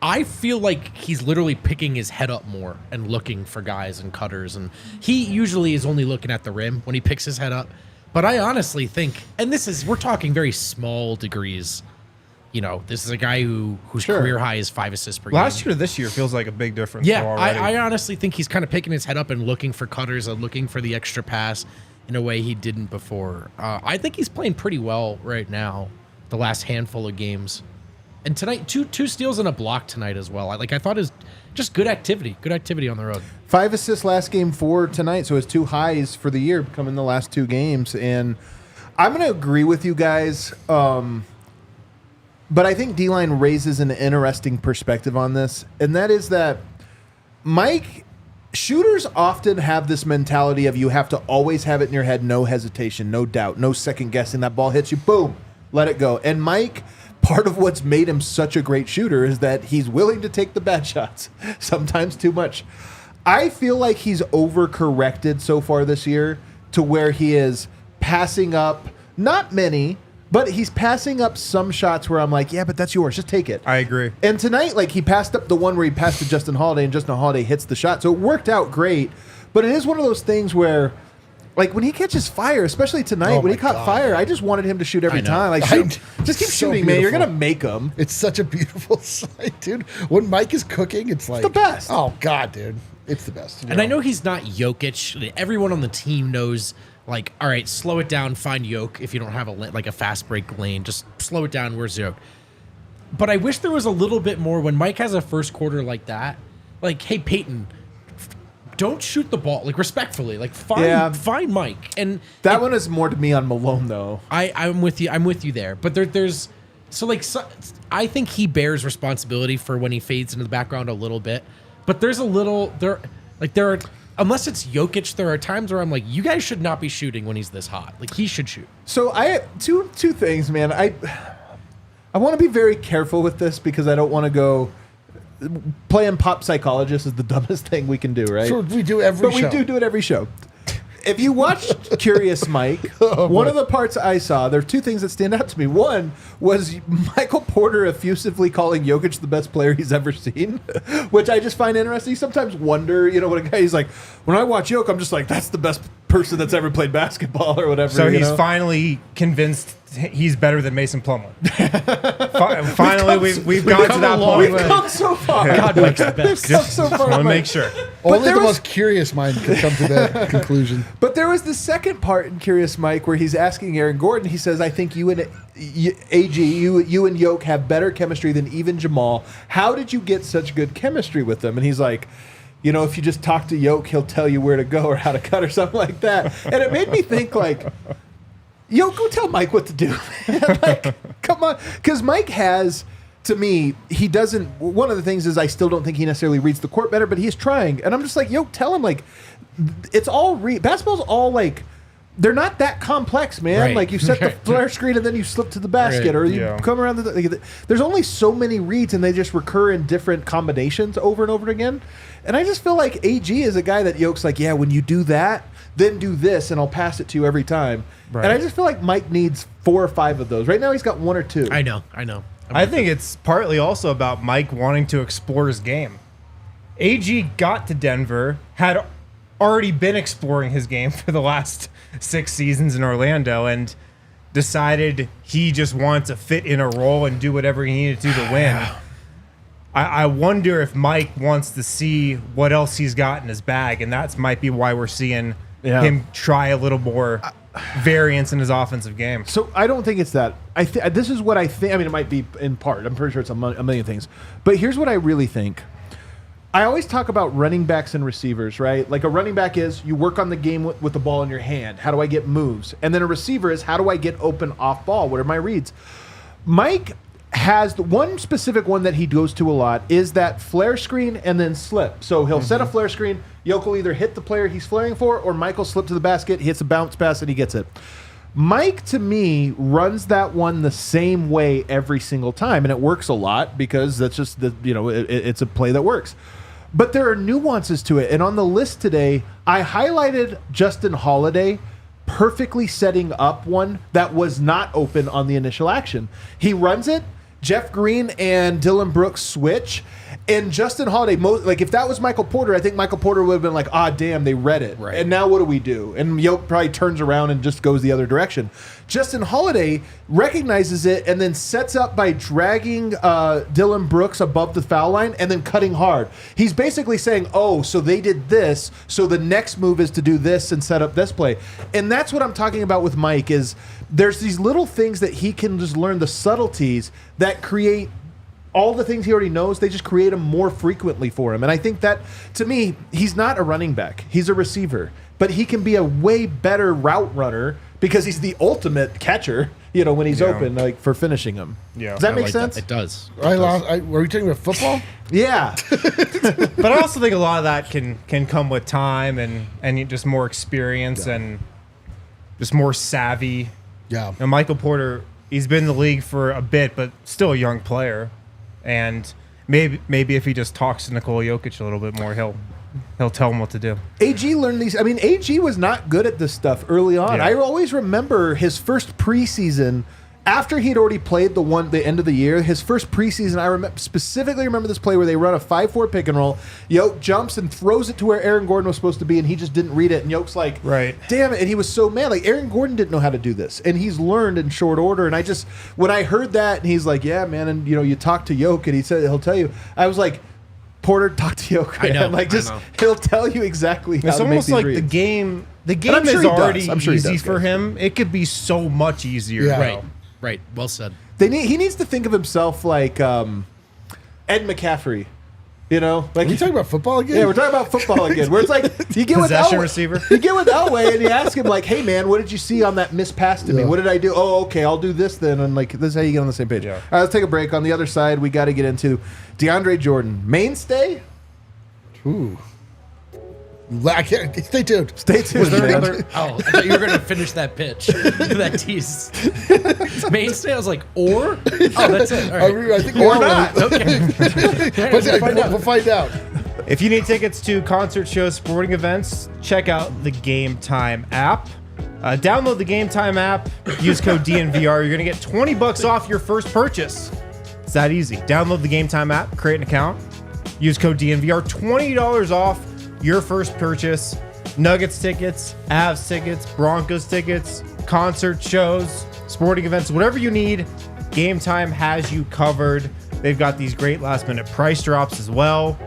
I feel like he's literally picking his head up more and looking for guys and cutters. And he usually is only looking at the rim when he picks his head up. But I honestly think, and we're talking very small degrees. This is a guy whose career high is 5 assists per game. Last year to this year feels like a big difference. Yeah, already. I honestly think he's kind of picking his head up and looking for cutters and looking for the extra pass in a way he didn't before. I think he's playing pretty well right now, the last handful of games. And tonight, two steals and a block tonight as well. I thought it was just good activity on the road. 5 assists last game, 4 tonight, so his 2 highs for the year come in the last 2 games. And I'm going to agree with you guys, but I think D-Line raises an interesting perspective on this, and that is that shooters often have this mentality of you have to always have it in your head, no hesitation, no doubt, no second guessing. That ball hits you, boom, let it go. And Mike, part of what's made him such a great shooter is that he's willing to take the bad shots, sometimes too much. I feel like he's overcorrected so far this year to where he is passing up, not many, but he's passing up some shots where I'm like, yeah, but that's yours. Just take it. I agree. And tonight, like, he passed up the one where he passed to Justin Holiday, and Justin Holiday hits the shot. So it worked out great. But it is one of those things where, like, when he catches fire, especially tonight, when he caught fire, I just wanted him to shoot every time. Like, just keep shooting, man. You're going to make them. It's such a beautiful sight, dude. When Mike is cooking, it's like... the best. Oh, God, dude. It's the best. And I know he's not Jokic. Everyone on the team knows, like, all right, slow it down, find Jokic. If you don't have a fast break lane, just slow it down. Where's Jokic? But I wish there was a little bit more when Mike has a first quarter like that. Like, hey, Peyton... don't shoot the ball, like, respectfully. Like, find Mike. And that one is more to me on Malone, though. I'm with you. I'm with you there. But there's I think he bears responsibility for when he fades into the background a little bit. But there's a little there are, unless it's Jokic, there are times where I'm like, you guys should not be shooting when he's this hot. Like, he should shoot. So I two things, man. I want to be very careful with this because I don't want to go. Playing pop psychologist is the dumbest thing we can do, right? Sure, we do every show. But we do it every show. If you watched Curious Mike, one of the parts I saw, there are two things that stand out to me. One was Michael Porter effusively calling Jokic the best player he's ever seen, which I just find interesting. You sometimes wonder, when a guy, he's like, when I watch Jokic, I'm just like, that's the best person that's ever played basketball or whatever. So he's finally convinced he's better than Mason Plumlee. Finally, we've gone to that point. We've come so far. God, Mike's the best. Just so far. Want to make sure. Only the most curious mind could come to that conclusion. But there was the second part in Curious Mike where he's asking Aaron Gordon. He says, I think you and AG, you and Jokic have better chemistry than even Jamal. How did you get such good chemistry with them? And he's like, if you just talk to Jokic, he'll tell you where to go or how to cut or something like that. And it made me think, like, go tell Mike what to do. Like, come on. Because Mike has, to me, he doesn't, one of the things is I still don't think he necessarily reads the court better, but he's trying. And I'm just like, tell him, like, it's all, basketball's all, like, they're not that complex, man. Right. Like, you set the flare screen and then you slip to the basket, or you come around there's only so many reads, and they just recur in different combinations over and over again. And I just feel like AG is a guy that Jokic's like, yeah, when you do that, then do this, and I'll pass it to you every time. Right. And I just feel like Mike needs 4 or 5 of those. Right now, he's got 1 or 2. I know. I think it's partly also about Mike wanting to explore his game. AG got to Denver, had already been exploring his game for the last 6 seasons in Orlando, and decided he just wanted to fit in a role and do whatever he needed to win. I wonder if Mike wants to see what else he's got in his bag, and that might be why we're seeing him try a little more variance in his offensive game. So I don't think it's that. This is what I think. I mean, it might be in part. I'm pretty sure it's a million things. But here's what I really think. I always talk about running backs and receivers, right? Like, a running back is you work on the game with the ball in your hand. How do I get moves? And then a receiver is how do I get open off ball? What are my reads? Mike has the one specific one that he goes to a lot is that flare screen and then slip. So he'll set a flare screen. Jokic will either hit the player he's flaring for, or Mike will slip to the basket, hits a bounce pass, and he gets it. Mike, to me, runs that one the same way every single time, and it works a lot because that's just it's a play that works. But there are nuances to it, and on the list today, I highlighted Justin Holiday perfectly setting up one that was not open on the initial action. He runs it. Jeff Green and Dylan Brooks switch, and Justin Holiday, like, if that was Michael Porter, I think Michael Porter would have been like, damn, they read it. Right. And now what do we do? And Jokic probably turns around and just goes the other direction. Justin Holiday recognizes it and then sets up by dragging Dylan Brooks above the foul line and then cutting hard. He's basically saying, so they did this, so the next move is to do this and set up this play. And that's what I'm talking about with Mike is there's these little things that he can just learn, the subtleties that create all the things he already knows. They just create them more frequently for him. And I think that, to me, he's not a running back. He's a receiver. But he can be a way better route runner because he's the ultimate catcher, when he's open, like, for finishing them. Yeah. Does that make sense? It does. Were we talking about football? Yeah. But I also think a lot of that can come with time and just more experience and just more savvy. Yeah. And Michael Porter, he's been in the league for a bit, but still a young player. And maybe if he just talks to Nikola Jokic a little bit more, he'll he'll tell them what to do. AG learned these. I mean, AG was not good at this stuff early on. Yeah. I always remember his first preseason. After he'd already played the end of the year, his first preseason, I specifically remember this play where they run a 5-4 pick and roll. Yoke jumps and throws it to where Aaron Gordon was supposed to be, and he just didn't read it. And Yoke's like, right, damn it. And he was so mad. Like, Aaron Gordon didn't know how to do this, and he's learned in short order. And when I heard that, and he's like, yeah, man, and you talk to Yoke, and he said he'll tell you. I was like, Porter, talk to Yoke. I know. Like, he'll tell you exactly how it's to make almost these like reads. the game I'm sure is he already does. I'm sure he easy does, for guys. him. It could be so much easier. Yeah. though. Right. Well said. He needs to think of himself like Ed McCaffrey. Like Are you talking about football again? Yeah, we're talking about football again. Where it's like you get with Possession Elway, receiver. You get with Elway and you ask him like, "Hey man, what did you see on that missed pass to me? Yeah. What did I do? Oh, okay, I'll do this then." And like this is how you get on the same page. Yeah. All right, let's take a break. On the other side, we got to get into DeAndre Jordan, mainstay. Ooh. I can't. Stay tuned. Stay tuned. Was there man. another? Oh, I thought you were going to finish that pitch. That tease. Mainstay. I was like, or? Oh, that's it. All right. I think Or not. Okay. We'll find out. If you need tickets to concert shows, sporting events, check out the Game Time app. Download the Game Time app. Use code DNVR. You're going to get $20 off your first purchase. It's that easy. Download the Game Time app. Create an account. Use code DNVR. $20 off your first purchase. Nuggets tickets, Avs tickets, Broncos tickets, concert shows, sporting events, whatever you need, Game Time has you covered. They've got these great last minute price drops as well.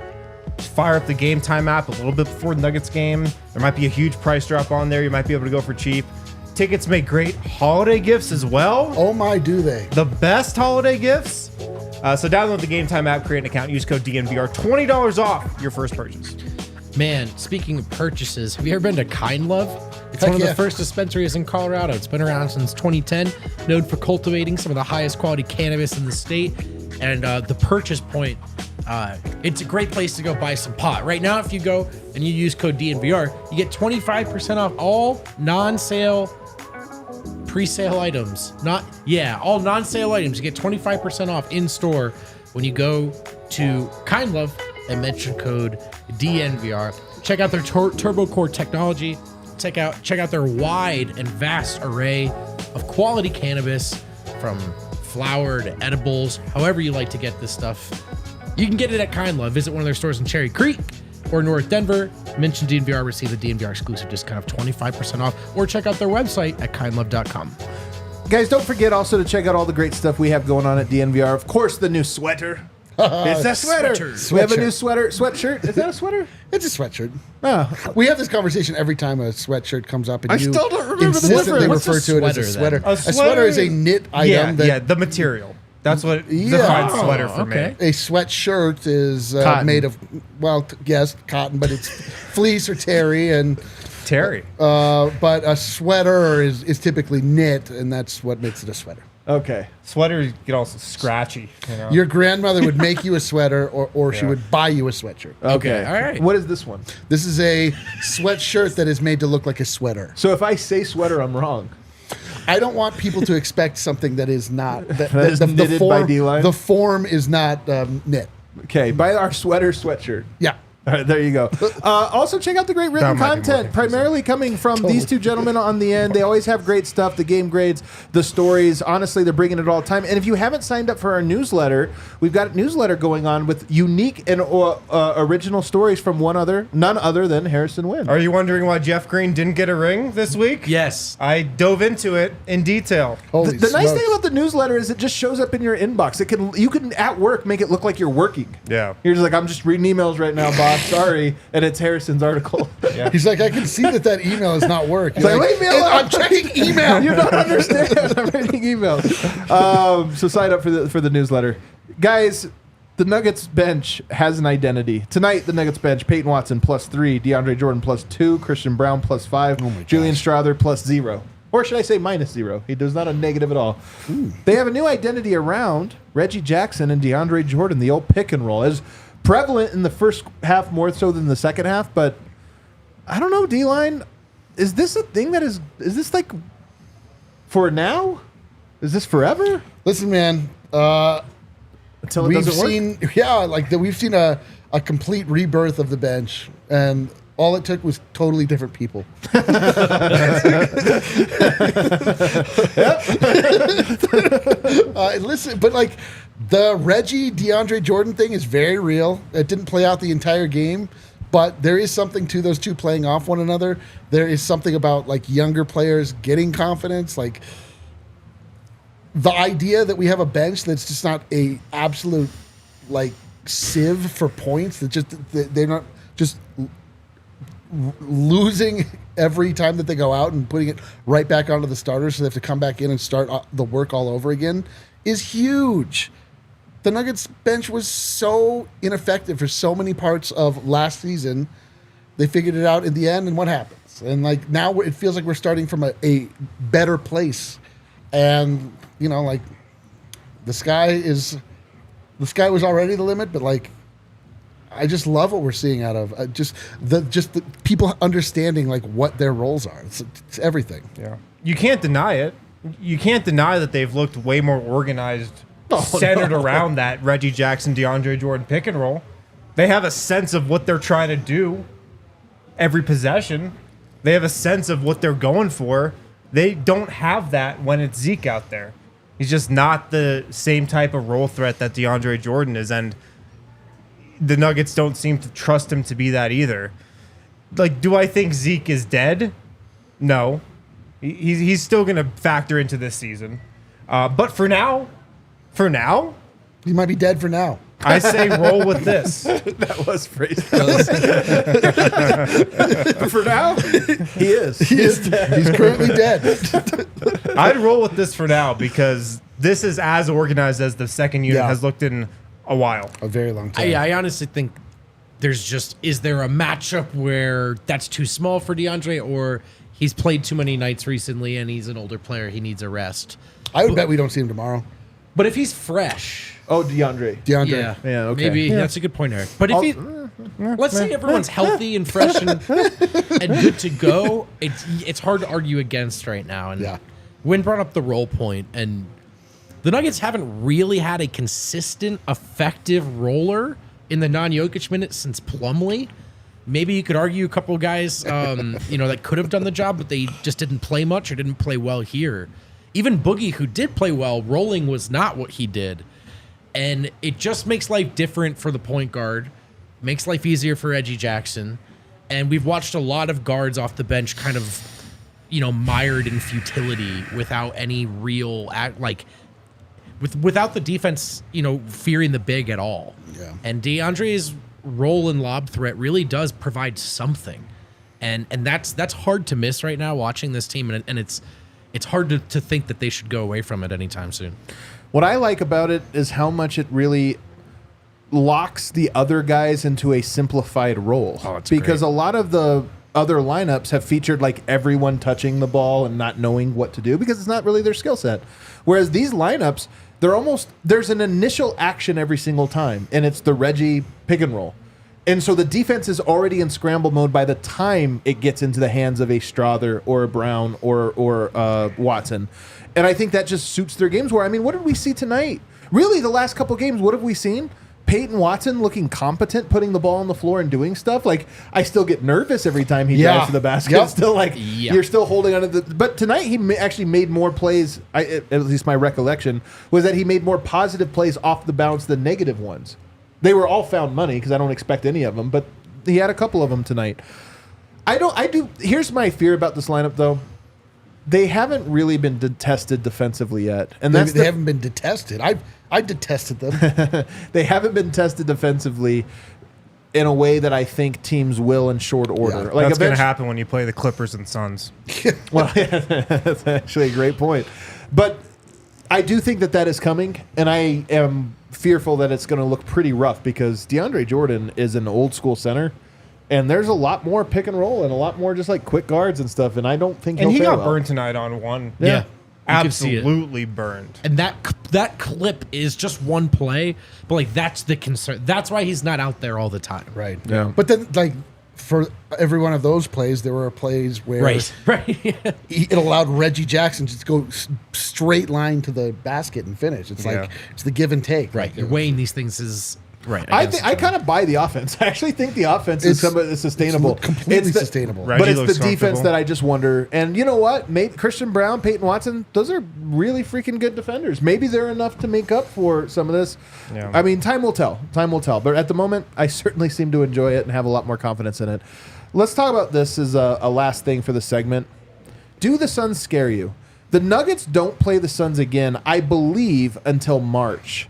Just fire up the Game Time app a little bit before the Nuggets game. There might be a huge price drop on there. You might be able to go for cheap. Tickets make great holiday gifts as well. Oh my, do they? The best holiday gifts. So download the Game Time app, create an account, use code DNVR. $20 off your first purchase. Man, speaking of purchases, have you ever been to Kind Love? It's Heck one of the yeah. first dispensaries in Colorado. It's been around since 2010, known for cultivating some of the highest quality cannabis in the state. And the purchase point, it's a great place to go buy some pot. Right now, if you go and you use code DNVR, you get 25% off all non-sale, pre-sale items. All non-sale items. You get 25% off in store when you go to Kind Love and mention code DNVR. Check out their Turbo Core technology. Check out their wide and vast array of quality cannabis, from flower to edibles, however you like to get this stuff. You can get it at Kind Love. Visit one of their stores in Cherry Creek or North Denver. Mention DNVR, receive the DNVR exclusive discount of 25% off, or check out their website at kindlove.com. Guys, don't forget also to check out all the great stuff we have going on at DNVR. Of course, the new sweater. It's a sweater. We have a new sweatshirt. Is that a sweater? It's a sweatshirt. Oh. We have this conversation every time a sweatshirt comes up, and I you still don't remember the insistently difference. refer to it as a sweater, sweater. then? A sweater is a knit item. The material. That's what Yeah. defines Oh, sweater for okay. me. A sweatshirt is made of, yes, cotton, but it's fleece or terry, and Terry. but a sweater is typically knit, and that's what makes it a sweater. Okay. Sweaters get also scratchy. Your grandmother would make you a sweater, or she Yeah. would buy you a sweatshirt. Okay. All right. What is this one? This is a sweatshirt that is made to look like a sweater. So if I say sweater, I'm wrong. I don't want people to expect something that is not. That is knitted by D-line? The form is not knit. Okay. Buy our sweatshirt. Yeah. All right, there you go. Also, check out the great written That might be more content, confusing. primarily coming from these two gentlemen on the end. They always have great stuff, the game grades, the stories. Honestly, they're bringing it all the time. And if you haven't signed up for our newsletter, we've got a newsletter going on with unique and original stories from none other than Harrison Wynn. Are you wondering why Jeff Green didn't get a ring this week? Yes. I dove into it in detail. Holy The nice smokes. thing about the newsletter is it just shows up in your inbox. You can at work make it look like you're working. Yeah. You're just like, I'm just reading emails right now, boss. Sorry. And it's Harrison's article. Yeah. He's like, I can see that email is not work. It's like, leave me alone. I'm checking email. You don't understand. I'm reading emails. So sign up for the newsletter. Guys, the Nuggets bench has an identity. Tonight, the Nuggets bench, Peyton Watson +3, DeAndre Jordan +2, Christian Brown +5, Julian Strawther +0. Or should I say -0? He does not a negative at all. They have a new identity around Reggie Jackson and DeAndre Jordan, the old pick and roll. As prevalent in the first half more so than the second half, but I don't know, D-line. Is this a thing that is this like for now? Is this forever? Listen, man. until it we've doesn't work. we've seen a complete rebirth of the bench, and all it took was totally different people. Listen, but like the Reggie DeAndre Jordan thing is very real. It didn't play out the entire game, but there is something to those two playing off one another. There is something about like younger players getting confidence, like the idea that we have a bench that's just not a absolute like sieve for points, they're not just losing every time that they go out and putting it right back onto the starters, so they have to come back in and start the work all over again, is huge. The Nuggets bench was so ineffective for so many parts of last season. They figured it out in the end, and what happens? And like now it feels like we're starting from a better place. And you know, like the sky was already the limit, but like I just love what we're seeing out of just the people understanding like what their roles are. It's everything. Yeah, you can't deny it. You can't deny that they've looked way more organized, centered around that Reggie Jackson, DeAndre Jordan pick and roll. They have a sense of what they're trying to do every possession. They have a sense of what they're going for. They don't have that when it's Zeke out there. He's just not the same type of role threat that DeAndre Jordan is, and the Nuggets don't seem to trust him to be that either. Like, do I think Zeke is dead? No. He's still going to factor into this season. But for now, he might be dead for now. I say roll with this. That was phrased. For now, he is. He's currently dead. I'd roll with this for now because this is as organized as the second unit has looked in a while. A very long time. I honestly think is there a matchup where that's too small for DeAndre, or he's played too many nights recently and he's an older player, he needs a rest? I would bet we don't see him tomorrow. But if he's fresh... Oh, DeAndre. Yeah, okay. Maybe that's a good point, Eric. But if he... Let's say everyone's healthy and fresh and good to go, it's hard to argue against right now. And Wynn brought up the role point, and the Nuggets haven't really had a consistent, effective roller in the non-Jokic minutes since Plumlee. Maybe you could argue a couple of guys, that could have done the job, but they just didn't play much or didn't play well here. Even Boogie, who did play well, rolling was not what he did. And it just makes life different for the point guard, makes life easier for Reggie Jackson. And we've watched a lot of guards off the bench kind of, mired in futility without any real without the defense, fearing the big at all. Yeah. And DeAndre's roll and lob threat really does provide something. And that's hard to miss right now watching this team, and it's hard to think that they should go away from it anytime soon. What I like about it is how much it really locks the other guys into a simplified role. Oh, it's because great. A lot of the other lineups have featured like everyone touching the ball and not knowing what to do because it's not really their skill set. Whereas these lineups, there's an initial action every single time, and it's the Reggie pick and roll. And so the defense is already in scramble mode by the time it gets into the hands of a Strother or a Brown or Watson. And I think that just suits their games where, what did we see tonight? Really, the last couple games, what have we seen? Peyton Watson looking competent, putting the ball on the floor and doing stuff. Like, I still get nervous every time he drives to the basket. Yep. It's still you're still holding on to the... But tonight he actually made more plays, at least my recollection, was that he made more positive plays off the bounce than negative ones. They were all found money because I don't expect any of them, but he had a couple of them tonight. Here's my fear about this lineup, though. They haven't really been tested defensively yet, and they haven't been detested. I detested them. They haven't been tested defensively in a way that I think teams will in short order. Yeah, that's going to happen when you play the Clippers and Suns. Well, that's actually a great point. But I do think that is coming, and I am fearful that it's going to look pretty rough because DeAndre Jordan is an old school center. And there's a lot more pick and roll and a lot more just like quick guards and stuff. And I don't think he got well. burned tonight on one. Yeah. Absolutely burned. And that clip is just one play, but that's the concern. That's why he's not out there all the time. Right. Yeah. But then for every one of those plays, there were plays where Right. it allowed Reggie Jackson to just go straight line to the basket and finish. It's like it's the give and take. Right. You're weighing these things as right. I kind of buy the offense. I actually think the offense is sustainable. It's completely the- sustainable. Reggie But it's looks the defense comfortable. that I just wonder. And you know what? Maybe Christian Brown, Peyton Watson, those are really freaking good defenders. Maybe they're enough to make up for some of this. Yeah. I mean, time will tell. Time will tell. But at the moment, I certainly seem to enjoy it and have a lot more confidence in it. Let's talk about this as a last thing for the segment. Do the Suns scare you? The Nuggets don't play the Suns again, I believe, until March.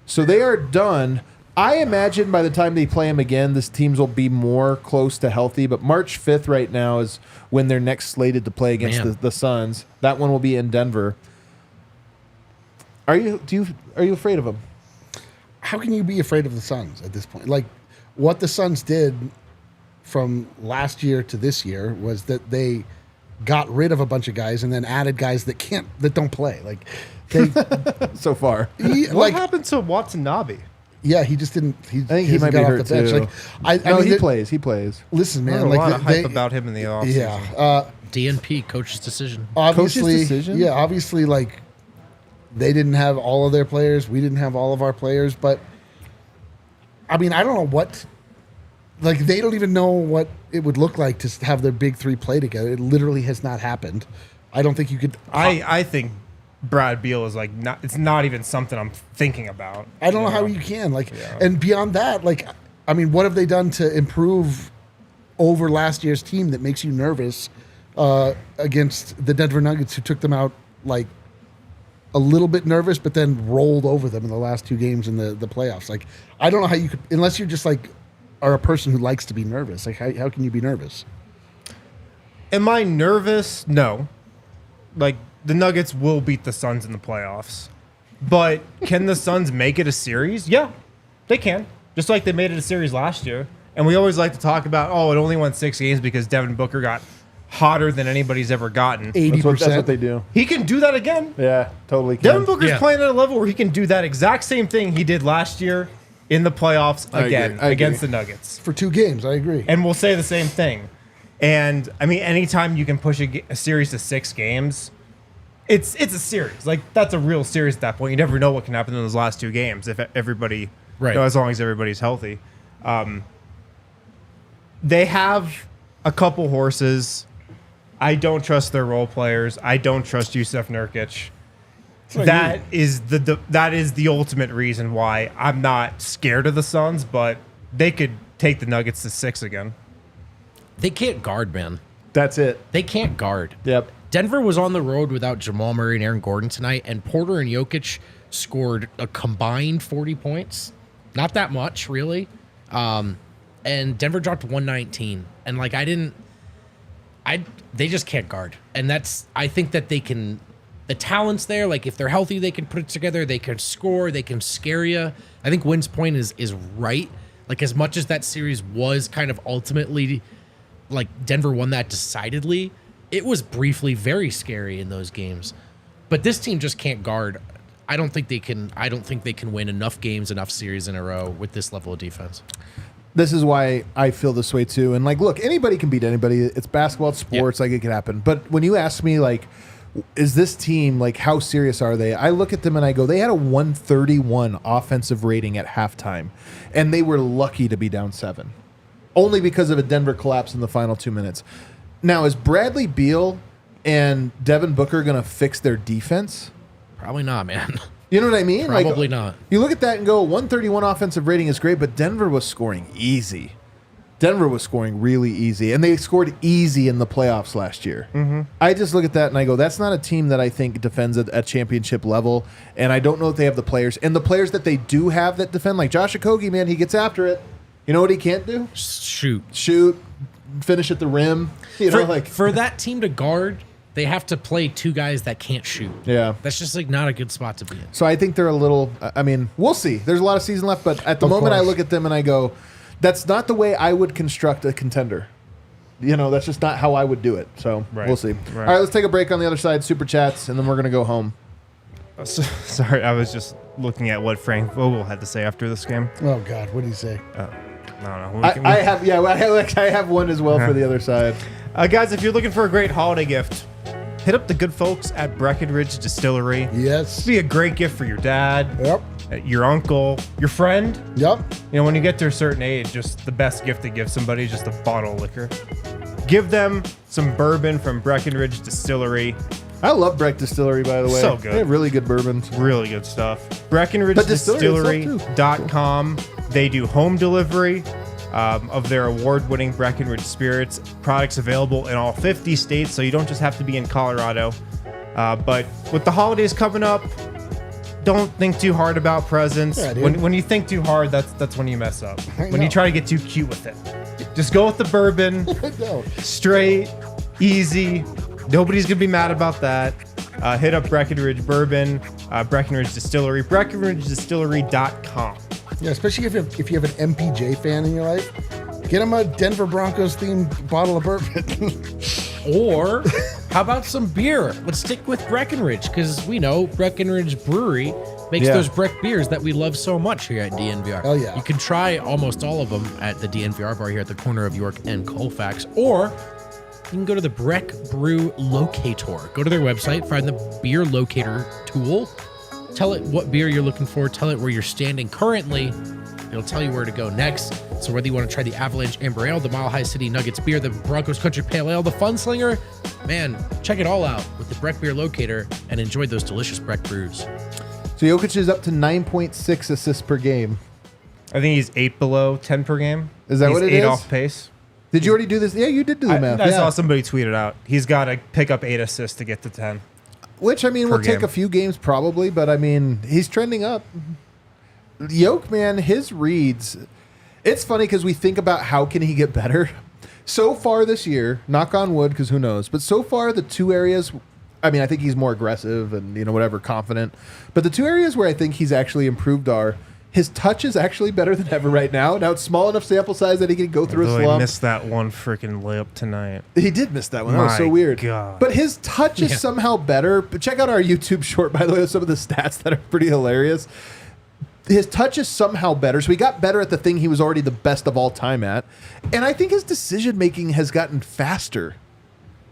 So they are done. I imagine by the time they play them again, this teams will be more close to healthy. But March 5th right now is when they're next slated to play against the Suns. That one will be in Denver. Are you afraid of them? How can you be afraid of the Suns at this point? Like, what the Suns did from last year to this year was that they got rid of a bunch of guys and then added guys that don't play. Like, they So far. What happened to Watanabe? Yeah, he just didn't. I think he might be hurt too. Like, I No, mean, he plays. He plays. Listen, I man. heard a Like lot of hype about him in the offseason. yeah. DNP coach's decision. Obviously, decision? yeah. Obviously, like they didn't have all of their players. We didn't have all of our players. But I mean, I don't know what. Like they don't even know what it would look like to have their big three play together. It literally has not happened. I don't think you could. I think Brad Beal is like not. It's not even something I'm thinking about. I don't know how you can and beyond that, like, I mean, what have they done to improve over last year's team that makes you nervous against the Denver Nuggets, who took them out like a little bit nervous, but then rolled over them in the last two games in the playoffs? Like, I don't know how you could, unless you're just like are a person who likes to be nervous. Like, how can you be nervous? Am I nervous? No. Like, the Nuggets will beat the Suns in the playoffs. But can the Suns make it a series? Yeah, they can. Just like they made it a series last year. And we always like to talk about, it only won 6 games because Devin Booker got hotter than anybody's ever gotten. 80%. That's what they do. He can do that again. Yeah, totally. Can. Devin Booker's Yeah. playing at a level where he can do that exact same thing he did last year in the playoffs again I against agree. the Nuggets. For 2 games, I agree. And we'll say the same thing. And I mean, anytime you can push a series to 6 games, it's a series. Like, that's a real series at that point. You never know what can happen in those last 2 games if everybody, Right. as long as everybody's healthy. They have a couple horses. I don't trust their role players. I don't trust Jusuf Nurkic. That is the ultimate reason why I'm not scared of the Suns, but they could take the Nuggets to 6 again. They can't guard, man. That's it. They can't guard. Yep. Denver was on the road without Jamal Murray and Aaron Gordon tonight, and Porter and Jokic scored a combined 40 points. Not that much, really. And Denver dropped 119. And like they just can't guard. And I think that they can, the talent's there. Like, if they're healthy, they can put it together. They can score. They can scare you. I think Wynn's point is right. Like, as much as that series was kind of ultimately, like, Denver won that decidedly, it was briefly very scary in those games. But this team just can't guard. I don't think they can win enough games, enough series in a row with this level of defense. This is why I feel this way too. And like, look, anybody can beat anybody. It's basketball, it's sports. Like, it can happen. But when you ask me, like, is this team, like, how serious are they? I look at them and I go, they had a 131 offensive rating at halftime, and they were lucky to be down 7, only because of a Denver collapse in the final 2 minutes. Now, is Bradley Beal and Devin Booker going to fix their defense? Probably not, man. You know what I mean? Probably like, not. You look at that and go, 131 offensive rating is great, but Denver was scoring easy. Denver was scoring really easy, and they scored easy in the playoffs last year. Mm-hmm. I just look at that and I go, that's not a team that I think defends at championship level, and I don't know if they have the players. And the players that they do have that defend, like Josh Okogie, man, he gets after it. You know what he can't do? Shoot. Finish at the rim. For that team to guard, they have to play 2 guys that can't shoot. Yeah. That's just like not a good spot to be in. So I think they're a little, I mean, we'll see. There's a lot of season left, but at the Of moment I course. look at them and I go, that's not the way I would construct a contender. You know, that's just not how I would do it. So Right. we'll see. Right. All right, let's take a break on the other side, Super Chats, and then we're going to go home. Sorry, I was just looking at what Frank Vogel had to say after this game. Oh God, what did he say? I don't know. I have one as well for the other side. Guys, if you're looking for a great holiday gift, hit up the good folks at Breckenridge Distillery. Yes. This would be a great gift for your dad, your uncle, your friend. Yep. You know, when you get to a certain age, just the best gift to give somebody is just a bottle of liquor. Give them some bourbon from Breckenridge Distillery. I love Breck Distillery, by the way. So good. They have really good bourbons. Really good stuff. BreckenridgeDistillery.com. They do home delivery of their award-winning Breckenridge spirits. Products available in all 50 states, so you don't just have to be in Colorado. But with the holidays coming up, don't think too hard about presents. Yeah, when you think too hard, that's when you mess up. When you try to get too cute with it. Just go with the bourbon. No. Straight, easy. Nobody's going to be mad about that. Hit up Breckenridge Bourbon, Breckenridge Distillery, BreckenridgeDistillery.com. Yeah, especially if you have an MPJ fan in your life, get him a Denver Broncos themed bottle of bourbon. Or how about some beer? Let's stick with Breckenridge, because we know Breckenridge Brewery makes those Breck beers that we love so much here at DNVR. Oh, yeah. You can try almost all of them at the DNVR bar here at the corner of York and Colfax, or you can go to the Breck Brew Locator. Go to their website, find the beer locator tool, tell it what beer you're looking for, tell it where you're standing currently. It'll tell you where to go next. So whether you want to try the Avalanche Amber Ale, the Mile High City Nuggets Beer, the Broncos Country Pale Ale, the Fun Slinger, man, check it all out with the Breck Beer Locator and enjoy those delicious Breck brews. So Jokic is up to 9.6 assists per game. I think he's 8 below 10 per game. Is that He's what it 8 is? off pace. Did you already do this? Yeah, you did do the math. I saw somebody tweet it out. He's got to pick up 8 assists to get to 10. Which, I mean, will take game. a few games probably, but I mean, he's trending up. Yoke, man, his reads. It's funny because we think about how can he get better. So far this year, knock on wood, because who knows, but so far the two areas, I mean, I think he's more aggressive and, you know, whatever, confident. But the two areas where I think he's actually improved are his touch is actually better than ever right now. Now it's small enough sample size that he can go through a slump. I missed that one freaking layup tonight. He did miss that one. That was so weird. God. But his touch is somehow better. But check out our YouTube short, by the way, with some of the stats that are pretty hilarious. His touch is somehow better. So he got better at the thing he was already the best of all time at. And I think his decision-making has gotten faster.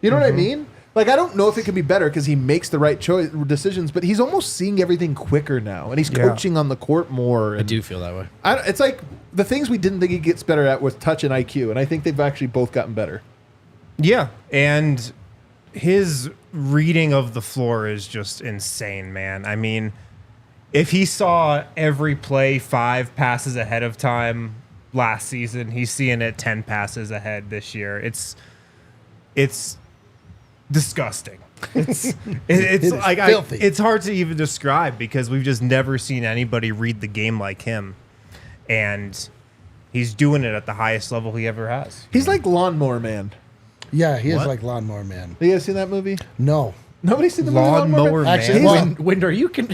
You know what I mean? Like, I don't know if it can be better because he makes the right decisions, but he's almost seeing everything quicker now. And he's coaching on the court more. And I do feel that way. it's like the things we didn't think he gets better at was touch and IQ. And I think they've actually both gotten better. Yeah, and his reading of the floor is just insane, man. I mean, if he saw every play 5 passes ahead of time last season, he's seeing it 10 passes ahead this year. It's disgusting. It's like filthy. It's hard to even describe because we've just never seen anybody read the game like him, and he's doing it at the highest level he ever has. He's like Lawnmower Man. Yeah, he is like Lawnmower Man. You guys seen that movie? No. Nobody's seen the movie Lawnmower Man? Actually, Man? Winder, you can...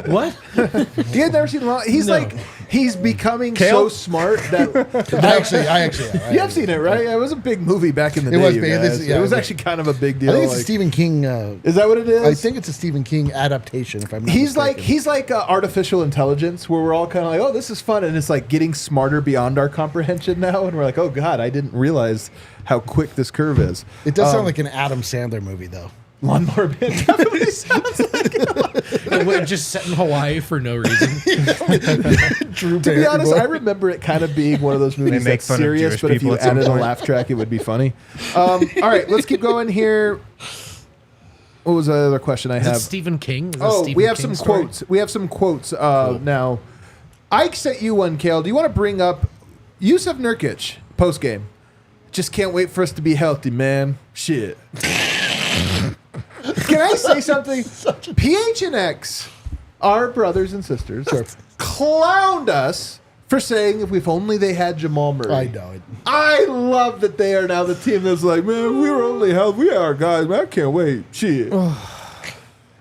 What? You had never seen He's No. like, he's becoming Kale? so smart that... I actually have. You have seen it, right? It was a big movie back in the day. was you big. guys. Yeah, it was it was- actually kind of a big deal. I think it's a like- Stephen King. Is that what it is? I think it's a Stephen King adaptation. If I'm not mistaken. He's like artificial intelligence, where we're all kind of like, oh, this is fun, and it's like getting smarter beyond our comprehension now, and we're like, oh god, I didn't realize how quick this curve is. It does sound like an Adam Sandler movie, though. Lawnmower Man definitely sounds like It went just set in Hawaii for no reason. Drew To be honest, I remember it kind of being one of those movies make that's fun of serious, Jewish but if people you at some added a point. laugh track, it would be funny. All right, let's keep going here. What was the other question I Is it have? Stephen King? Is that Oh, Stephen we have King some story? quotes. We have some quotes now. Ike sent you one, Kale. Do you want to bring up Yusuf Nurkic post game? Just can't wait for us to be healthy, man. Shit. Can I say something? PH and X, our brothers and sisters, clowned us for saying if only they had Jamal Murray. I know it. I love that they are now the team that's like, man, we were only healthy. We are guys, man. I can't wait. Shit.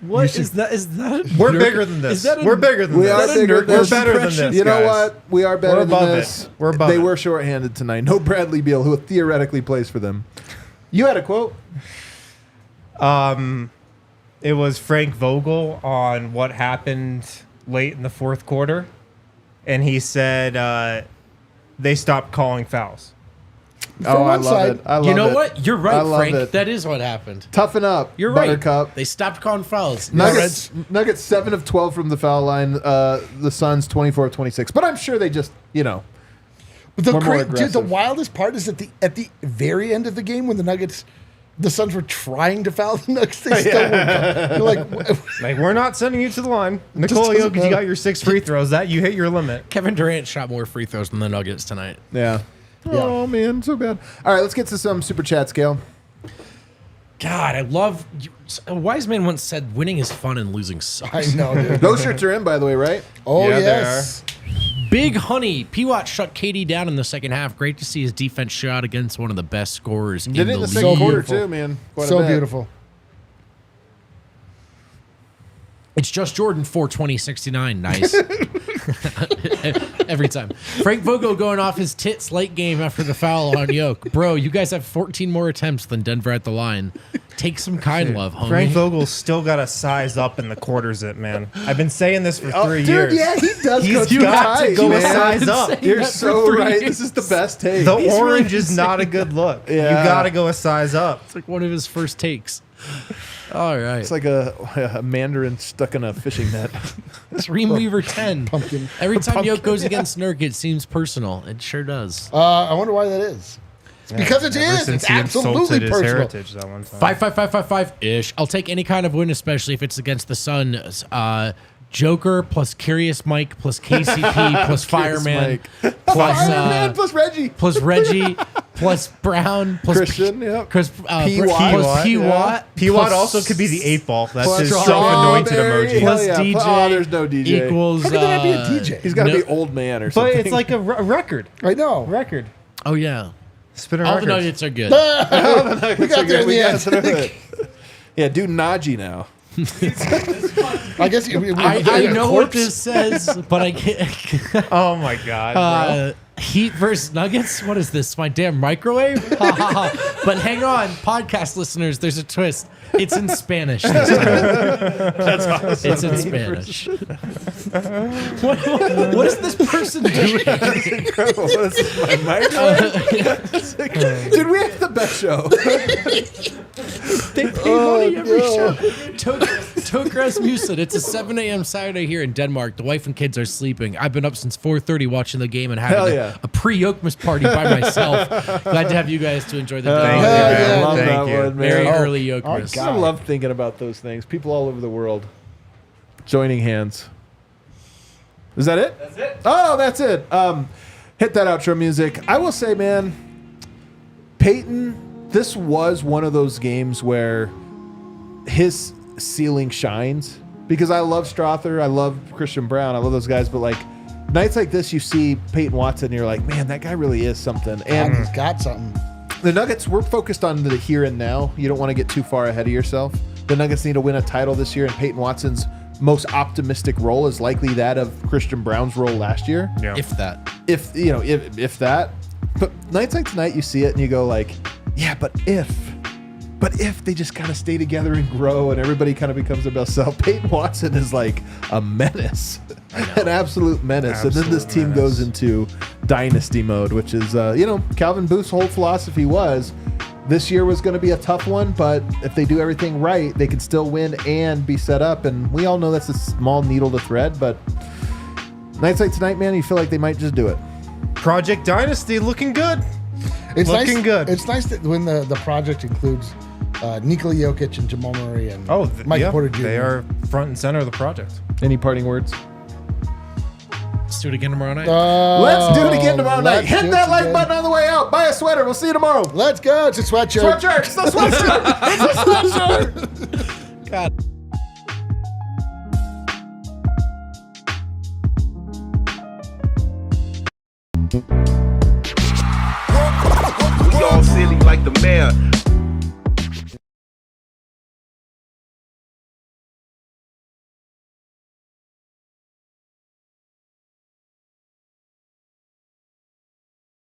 What is that? Is that? We're bigger than this. Is that a- We're bigger than We this. are bigger than We're this. better than this. You know guys. what? We are better We're than above this. it. We're above They it. were shorthanded tonight. No Bradley Beal, who theoretically plays for them. You had a quote? It was Frank Vogel on what happened late in the fourth quarter. And he said, they stopped calling fouls. Oh, I one love side. it. I love You know it. what? You're I right, love Frank. it. That is what happened. Toughen up. You're right. Buttercup. They stopped calling fouls. Nuggets 7 of 12 from the foul line. The Suns 24 of 26. But I'm sure they just, But We're more dude, the aggressive. wildest part is at the very end of the game when the Suns were trying to foul the Nuggets, they still weren't. You're like, Like, we're not sending you to the line. Nikola doesn't Jokic, you matter. got your 6 free throws. That you hit your limit. Kevin Durant shot more free throws than the Nuggets tonight. yeah. Oh, man, so bad. All right, let's get to some super chat, Scale. God, I love. A wise man once said, "Winning is fun and losing sucks." I know, dude. Those shirts are in, by the way, right? Oh, Yeah, they yes. Big Honey, P-Watt shut KD down in the second half. Great to see his defense shot against one of the best scorers in Did the it in the league. second quarter, beautiful. too, man. Quite a So bit. beautiful. It's just Jordan 420-69. Nice. Every time. Frank Vogel going off his tits late game after the foul on Yoke. Bro, you guys have 14 more attempts than Denver at the line. Take some kind love, homie. Frank Vogel's still got to size up in the quarters, man. I've been saying this for 3 years. Dude, yeah, he does He's go too got to high, go a man. size up. saying You're that for so 3 right. years. This is the best take. The He's orange really is not a good look. Yeah. You got to go a size up. It's like one of his first takes. All right. It's like a mandarin stuck in a fishing net. Dreamweaver 10. Pumpkin. Every time Pumpkin, Yoke goes against Nurkic, it seems personal. It sure does. I wonder why that is. It's because it Ever is. since It's he absolutely insulted his personal. heritage that one time. 5-5-5-5-5-ish. I'll take any kind of win, especially if it's against the Suns. Joker plus Curious Mike plus KCP plus Fireman Mike. plus Fireman plus Reggie. plus Reggie plus Brown plus Christian, yep. Chris P-Watt. plus P-Watt. P-Watt plus- also could be the 8 ball. That's Plus his strawberry. self-anointed emoji. Hell plus yeah. DJ. Oh, there's no DJ. Equals. How could that be a DJ? He's got to No- be old man or But something. it's like a record. I know. Record. Oh yeah. Spinner All the records. Nuggets are good. We got there in the end. Yeah, do Najee now. I guess I know what this says, but I can't. Oh my God, bro. Heat versus Nuggets? What is this? My damn microwave? Ha, ha, ha. But hang on, podcast listeners, there's a twist. It's in Spanish this time. That's awesome. It's in Spanish. What is this person doing? Incredible. This is my microwave. Dude, we have the best show. They pay money every show. Tokras Musin. It's a 7 a.m. Saturday here in Denmark. The wife and kids are sleeping. I've been up since 4:30 watching the game and Hell having yeah. a pre-Yokemas party by myself. Glad to have you guys to enjoy the Thank day. you, yeah, man. yeah. Love Thank that you. one, man. Very Oh, early Yokemas. God. I love thinking about those things. People all over the world joining hands. Is that it? That's it. Oh, that's it. Hit that outro music. I will say, man, Peyton, this was one of those games where his ceiling shines because I love Strother, I love Christian Brown, I love those guys, but like nights like this, you see Peyton Watson, and you're like, man, that guy really is something. And And he's got something. the Nuggets, we're focused on the here and now. You don't want to get too far ahead of yourself. The Nuggets need to win a title this year, and Peyton Watson's most optimistic role is likely that of Christian Brown's role last year. Yeah. If that. If you know, if that. But nights like tonight, you see it and you go like, yeah, but if they just kind of stay together and grow, and everybody kind of becomes their best self, Peyton Watson is like a menace, an absolute menace. And then this Absolute team menace. goes into dynasty mode, which is, Calvin Booth's whole philosophy was this year was going to be a tough one, but if they do everything right, they can still win and be set up. And we all know that's a small needle to thread, but nights like tonight, man, you feel like they might just do it. Project Dynasty looking good. It's Looking nice, good. It's nice that when the project includes Nikola Jokic and Jamal Murray and Mike Porter Jr. They are front and center of the project. Any parting words? Let's do it again tomorrow night. Let's do it again tomorrow night. let's Hit do that it like again. button on the way out. Buy a sweater. We'll see you tomorrow. Let's go. It's a sweatshirt. Sweatshirt. It's the sweatshirt. It's a sweatshirt. God. We all silly like the mayor.